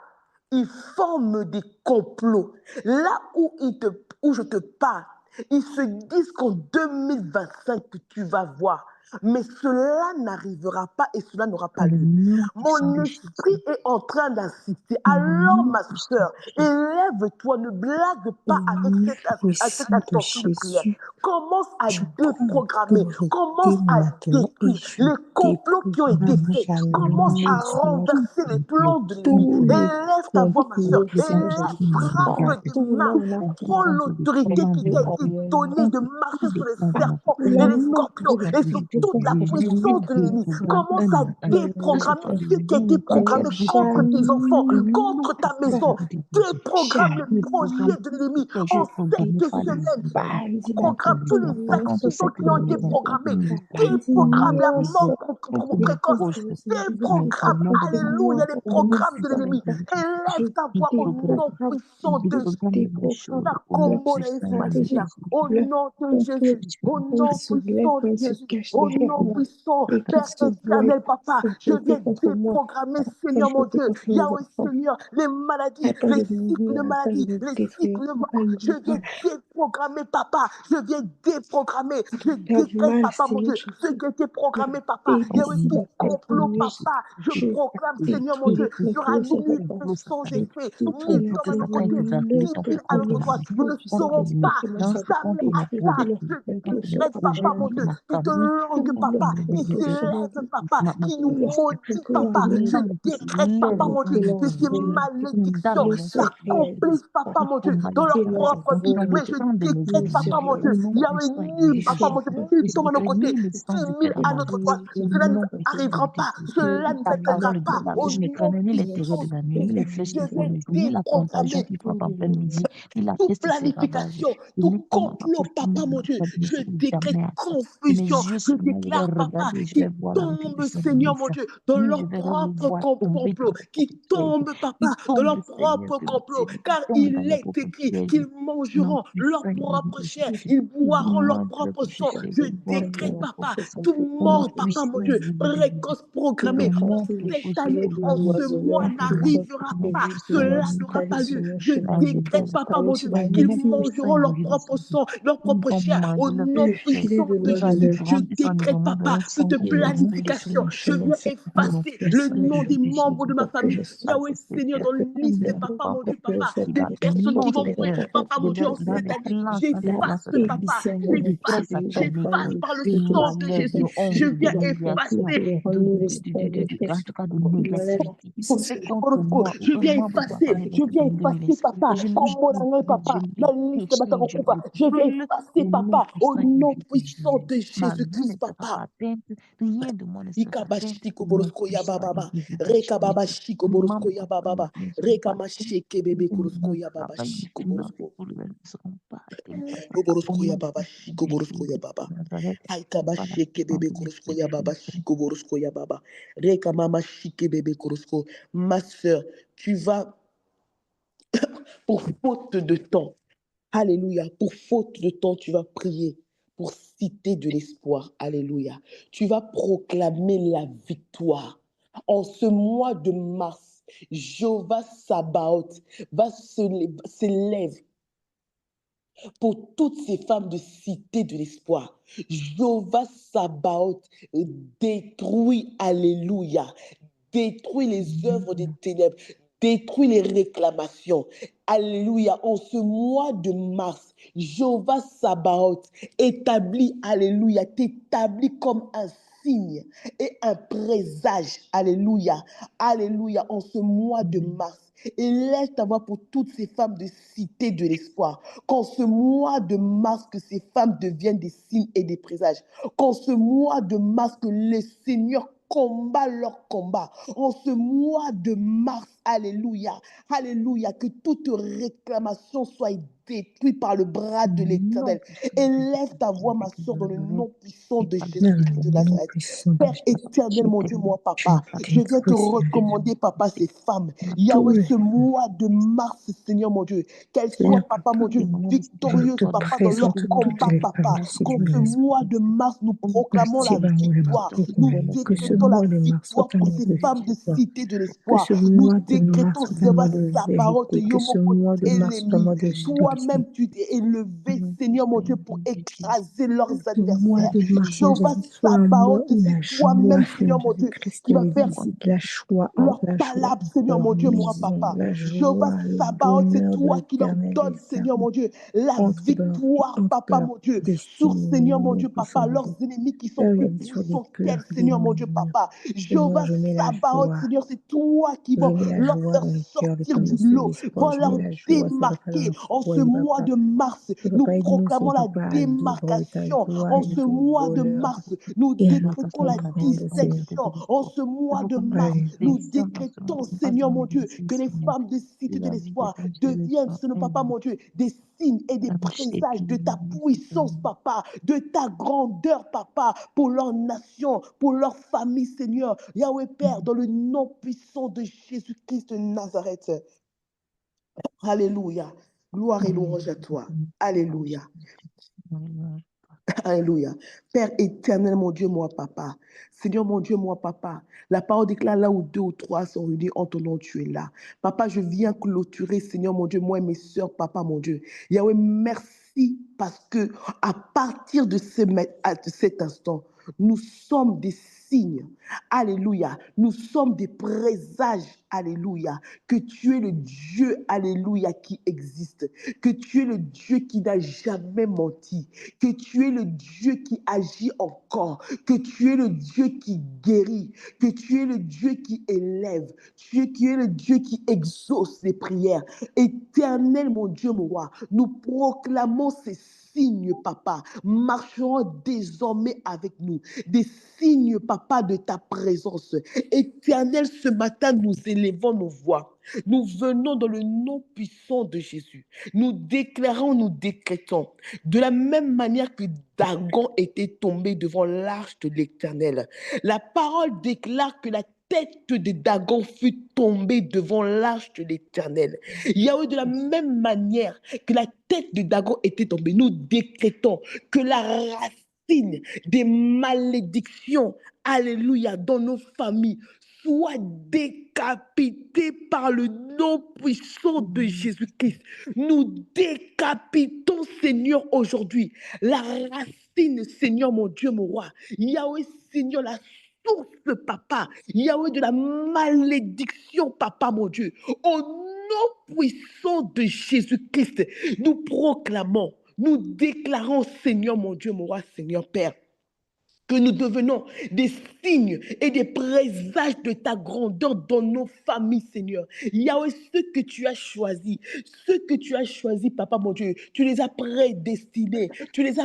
Ils forment des complots. Là où je te parle, ils se disent qu'en 2025, tu vas voir. Mais cela n'arrivera pas et cela n'aura pas Dans le lieu. nom puissant Mon de esprit Jésus. est en train d'insister. Dans le Alors, nom ma puissant sœur, de Jésus. élève-toi, ne blague Dans pas le avec nom cette puissant de extension de prière. Jésus. Commence à Je prends déprogrammer, commence à l'autorité et détruire je les complots qui ont été déprogramme, faits. Commence à j'annule renverser les plans de l'ennemi. tous les Élève ta voix, ma soeur. messages Élève, qui me regardent, frappe des mains. Prends l'autorité qui t'a été donnée de marcher sur les serpents et les scorpions et sur toute la puissance de l'ennemi. Commence à déprogrammer ce qui a été programmé contre tes enfants, contre ta maison. Déprogramme le projet de l'ennemi en cette semaine. Déprogramme tous les accidents qui ont été programmés. Déprogramme la mort précoce. Déprogramme, alléluia, les programmes de l'ennemi. Élève ta voix au nom puissant de Jésus. Au nom de Jésus, au nom puissant de Jésus, au nom puissant, Père éternel, Papa, je viens déprogrammer, Seigneur mon Dieu, Yahweh Seigneur, les maladies, les cycles de maladies, les cycles de mort, je viens déprogrammer, Papa, je viens déprogrammer, je décrète, Papa, mon Dieu, ce qui a été programmé, Papa, Yahweh, tout complot, Papa, je proclame, Seigneur mon Dieu, sera nul et sans effet, ni tombe à nos côtés, ni pile à notre droite, nous ne serons pas jamais à ça, je décrète, Papa, mon Dieu, toute langue, Papa, qui s'élève, Papa, qui nous maudit, Papa, je décrète, Papa, mon Dieu, que ces malédictions s'accomplissent, Papa, mon Dieu, dans leur propre vie. Oui, je décrète, Papa, mon Dieu, il y a nul, Papa, mon Dieu, nul tombe à nos côtés, 10 000 à notre droite. Cela ne n'arrivera pas, cela ne s'atteindra pas. Au nom puissant de Jésus, je vais déprogrammer toute planification, tout complot, Papa, mon Dieu. Je décrète confusion. Je déclare, Papa, qui tombe, Seigneur, mon Dieu, dans leur propre complot, qui tombe, Papa, dans leur propre complot, car il est écrit qu'ils mangeront leur propre chair, ils boiront leur propre sang. Je décrète, Papa, tout mort, Papa, mon Dieu, précoce programmé en cette année, en ce mois n'arrivera pas. Cela n'aura pas lieu. Je décrète, Papa, mon Dieu, qu'ils mangeront leur propre sang, leur propre chair, au nom puissant de Jésus. Je décrète, Papa, toute planification. Je viens effacer le nom des membres de ma famille. Yahweh Seigneur, dans la liste, Papa, mon Dieu, Papa, des personnes qui vont mourir, Papa, mon Dieu, en cette année. J'efface, Papa, j'efface par le sang de Jésus. Je viens effacer. Je viens effacer, Papa, Papa, la liste de Batarokupa. Je viens effacer, Papa, au nom puissant de Jésus-Christ, Papa. Ikabashiko borosko ya baba, reka baba shiko borosko ya baba, reka masheke bebe borosko ya baba shiko borosko. Borosko ya baba shiko borosko ya baba. Aikabasheke bebe borosko ya baba shiko borosko ya baba. Reka mama shike bebe borosko. Ma sœur, tu vas pour faute de temps. Alléluia. Pour faute de temps, tu vas prier pour citer de l'espoir. Alléluia. Tu vas proclamer la victoire. En ce mois de mars, Jéhovah Sabaoth s'élève pour toutes ces femmes de cité de l'espoir. Jéhovah Sabaoth détruit, alléluia, détruit les œuvres des ténèbres, détruit les réclamations. Alléluia. En ce mois de mars, Jéhovah Sabaoth établit, alléluia, t'établit comme un signe et un présage. Alléluia. Alléluia. En ce mois de mars, élève ta voix pour toutes ces femmes de cité de l'espoir. Qu'en ce mois de mars, que ces femmes deviennent des signes et des présages. Qu'en ce mois de mars, que le Seigneur combat leur combat. En ce mois de mars, alléluia, alléluia, que toute réclamation soit détruite par le bras de l'Éternel. Élève ta voix, ma soeur, dans le nom puissant de Jésus-Christ de Nazareth. Père éternel, mon Dieu, mon papa, je viens te recommander, papa, ces femmes. Yahweh, ce mois de mars, Seigneur, mon Dieu, qu'elles soient, papa, mon Dieu, victorieuses, papa, dans leur combat, papa. Qu'en ce mois de mars, nous proclamons la victoire. Nous décrétons la victoire pour ces femmes de cité de l'espoir. Nous décrétons, soit un Seigneur, mois de Sabaoth, vérité, que ce Yomoko, mois de mars soit un ennemi. mois de guérison. Toi-même, tu t'es élevé, Seigneur mon Dieu, pour écraser leurs Ce mois adversaires. de mars, mon Dieu, Jéhovah soit un mois Sabaoth, où la c'est joie, toi-même, Seigneur Seigneur mon Dieu, Jésus-Christ, qui va les faire visite, la joie, leur la joie palabre, entre Seigneur leur mon Dieu, mon maison, papa. la Jéhovah joie, le Sabaoth, c'est bonheur de toi qui leur l'Éternel donne, les Seigneur servir mon Dieu, la entre dans leur vie, victoire, entre dans papa, leur mon Dieu, sur, Seigneur mon destinée, Dieu, tout ça, papa, mon Dieu. leurs ennemis qui sont Là où il y plus a toujours des puissants peurs, qu'elles, des Seigneur mon Dieu, murmures. papa. Seigneur, Jéhovah je mets la Sabaoth, joie. Seigneur, c'est toi qui Je vas mets la leur joie faire dans le cœur des sortir femmes du de ce lot, l'espoir. va Je mets leur la joie, ça papa, dans démarquer leur en ce foyer, mois papa. de mars. Et Nous papa, aide-nous, proclamons Seigneur, la papa, à vivre de ta démarcation joie, à en ce vivre de mois de bonheur mars. Nous et à une décrétons façon la grande, Seigneur. dissection en ce mois de mars. Nous Alléluia. décrétons, Seigneur mon Dieu, que les femmes de Cité de l'Espoir deviennent, Seigneur papa mon Dieu, des signes et des présages de ta puissance, papa, de ta grandeur, papa, pour leur nation, pour leur famille, Seigneur. Yahweh Père, dans le nom puissant de Jésus-Christ de Nazareth. Alléluia. Gloire et louange à toi. Alléluia. Alléluia. Père éternel, mon Dieu, moi, papa. Seigneur, mon Dieu, moi, papa. La parole déclare là où deux ou trois sont réunis en ton nom, tu es là. Papa, je viens clôturer, Seigneur, mon Dieu, moi et mes sœurs, papa, mon Dieu. Yahweh, merci parce que à partir de cet instant, nous sommes des signes. Alléluia. Nous sommes des présages. Alléluia. Que tu es le Dieu, alléluia, qui existe. Que tu es le Dieu qui n'a jamais menti. Que tu es le Dieu qui agit encore, que tu es le Dieu qui guérit, que tu es le Dieu qui élève, qui es le Dieu qui exauce les prières. Éternel, mon Dieu, mon roi, nous proclamons ces signes, papa, marcheront désormais avec nous. Des signes, papa, de ta présence. Éternel, ce matin, nous élevons nos voix. Nous venons dans le nom puissant de Jésus. Nous déclarons, nous décrétons. De la même manière que Dagon était tombé devant l'arche de l'Éternel, la parole déclare que la tête de Dagon fut tombée devant l'arche de l'Éternel. Yahweh, de la même manière que la tête de Dagon était tombée, nous décrétons que la racine des malédictions, alléluia, dans nos familles, soit décapitée par le nom puissant de Jésus-Christ. Nous décapitons, Seigneur, aujourd'hui la racine, Seigneur, mon Dieu, mon roi. Yahweh, Seigneur, la source, papa. Yahweh, de la malédiction, papa, mon Dieu. Au nom puissant de Jésus-Christ, nous proclamons, nous déclarons, Seigneur, mon Dieu, mon roi, Seigneur, Père, que nous devenons des signes et des présages de ta grandeur dans nos familles, Seigneur. Yahweh, ceux que tu as choisis, papa mon Dieu, tu les as prédestinés, tu les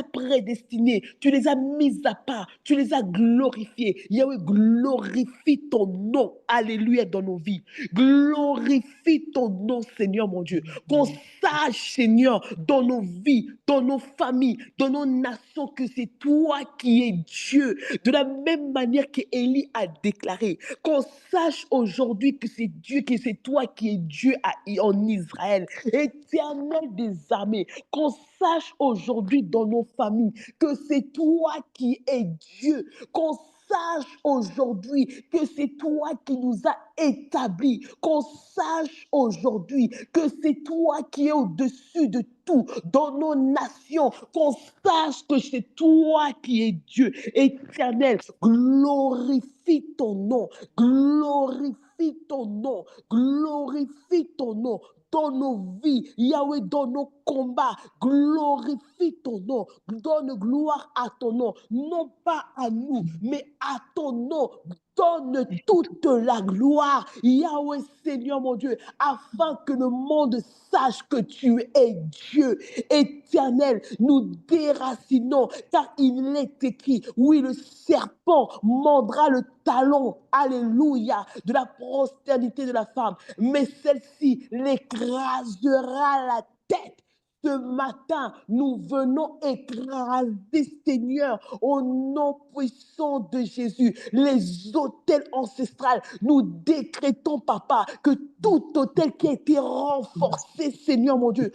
as mis à part, tu les as glorifiés. Yahweh, glorifie ton nom, alléluia, dans nos vies. Glorifie ton nom, Seigneur mon Dieu. Qu'on sache, Seigneur, dans nos vies, dans nos familles, dans nos nations, que c'est toi qui es Dieu. De la même manière qu'Élie a déclaré, qu'on sache aujourd'hui que c'est Dieu, que c'est toi qui es Dieu en Israël. Éternel des armées, qu'on sache aujourd'hui dans nos familles que c'est toi qui es Dieu. Qu'on sache aujourd'hui que c'est toi qui nous as établis, qu'on sache aujourd'hui que c'est toi qui es au-dessus de tout dans nos nations, qu'on sache que c'est toi qui es Dieu éternel. Glorifie ton nom, glorifie ton nom, glorifie ton nom dans nos vies, Yahweh, dans nos combats. Glorifie ton nom, donne gloire à ton nom, non pas à nous, mais à ton nom. Donne toute la gloire, Yahweh, Seigneur mon Dieu, afin que le monde sache que tu es Dieu éternel. Nous déracinons, car il est écrit, oui, le serpent mordra le talon, alléluia, de la prosternité de la femme, mais celle-ci l'écrasera la tête. Ce matin, nous venons écraser, Seigneur, au nom puissant de Jésus, les autels ancestrales. Nous décrétons, Papa, que tout autel qui a été renforcé, Seigneur mon Dieu,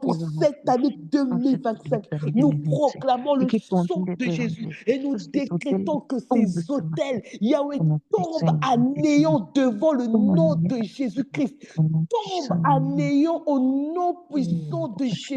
pour cette année 2025, nous proclamons le sang de Jésus et nous décrétons que ces autels, Yahweh, tombent à néant devant le nom de Jésus-Christ. Tombe à néant au nom puissant de Jésus-Christ.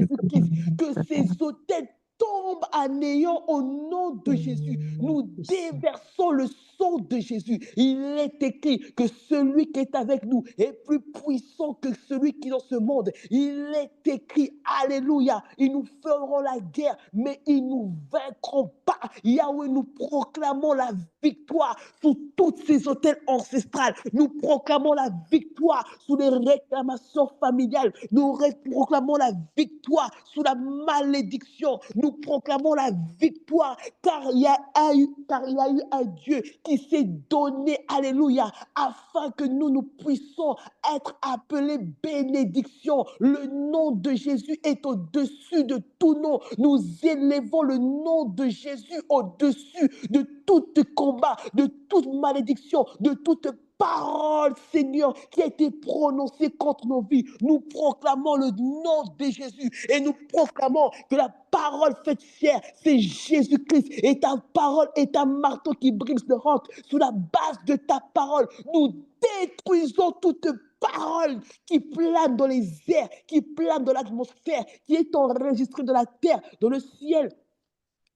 Que ces autels tombent à néant au nom de Jésus. Nous déversons le sang de Jésus. Il est écrit que celui qui est avec nous est plus puissant que celui qui est dans ce monde. Il est écrit, alléluia, ils nous feront la guerre, mais ils ne nous vaincront pas. Yahweh, nous proclamons la victoire sous toutes ces autels ancestrales. Nous proclamons la victoire sous les réclamations familiales. Nous proclamons la victoire sous la malédiction. Nous proclamons la victoire car il y a eu un Dieu qui s'est donné, alléluia, afin que nous puissions être appelés bénédiction. Le nom de Jésus est au-dessus de tout nom. Nous élevons le nom de Jésus au-dessus de tout combat, de toute malédiction, de toute parole, Seigneur, qui a été prononcée contre nos vies. Nous proclamons le nom de Jésus et nous proclamons que la parole faite chair, c'est Jésus-Christ. Et ta parole est un marteau qui brise le ventre. Sous la base de ta parole, nous détruisons toute parole qui plane dans les airs, qui plane dans l'atmosphère, qui est enregistrée dans la terre, dans le ciel,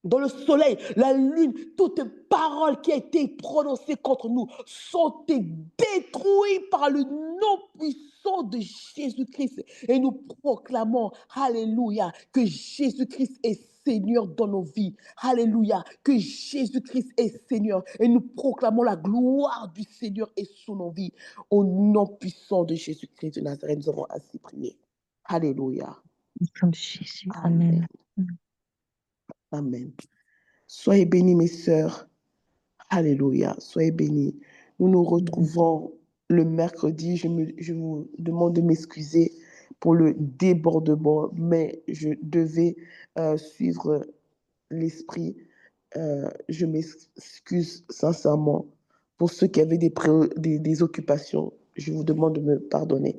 dans le soleil, la lune. Toute parole qui a été prononcée contre nous sont détruites par le nom puissant de Jésus-Christ. Et nous proclamons, alléluia, que Jésus-Christ est Seigneur dans nos vies. Alléluia, que Jésus-Christ est Seigneur. Et nous proclamons la gloire du Seigneur est sous nos vies. Au nom puissant de Jésus-Christ de Nazareth, nous avons ainsi prié. Alléluia. Comme Jésus. Amen. Amen. Soyez bénis, mes sœurs. Alléluia. Soyez bénis. Nous nous retrouvons le mercredi. Je vous demande de m'excuser pour le débordement, mais je devais suivre l'esprit. Je m'excuse sincèrement pour ceux qui avaient des occupations. Je vous demande de me pardonner.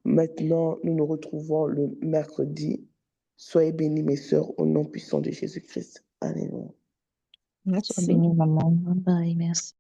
Maintenant, nous nous retrouvons le mercredi. Soyez bénis, mes sœurs, au nom puissant de Jésus-Christ. Alléluia. Merci. Soyez bénis, maman. Bye bye. Merci.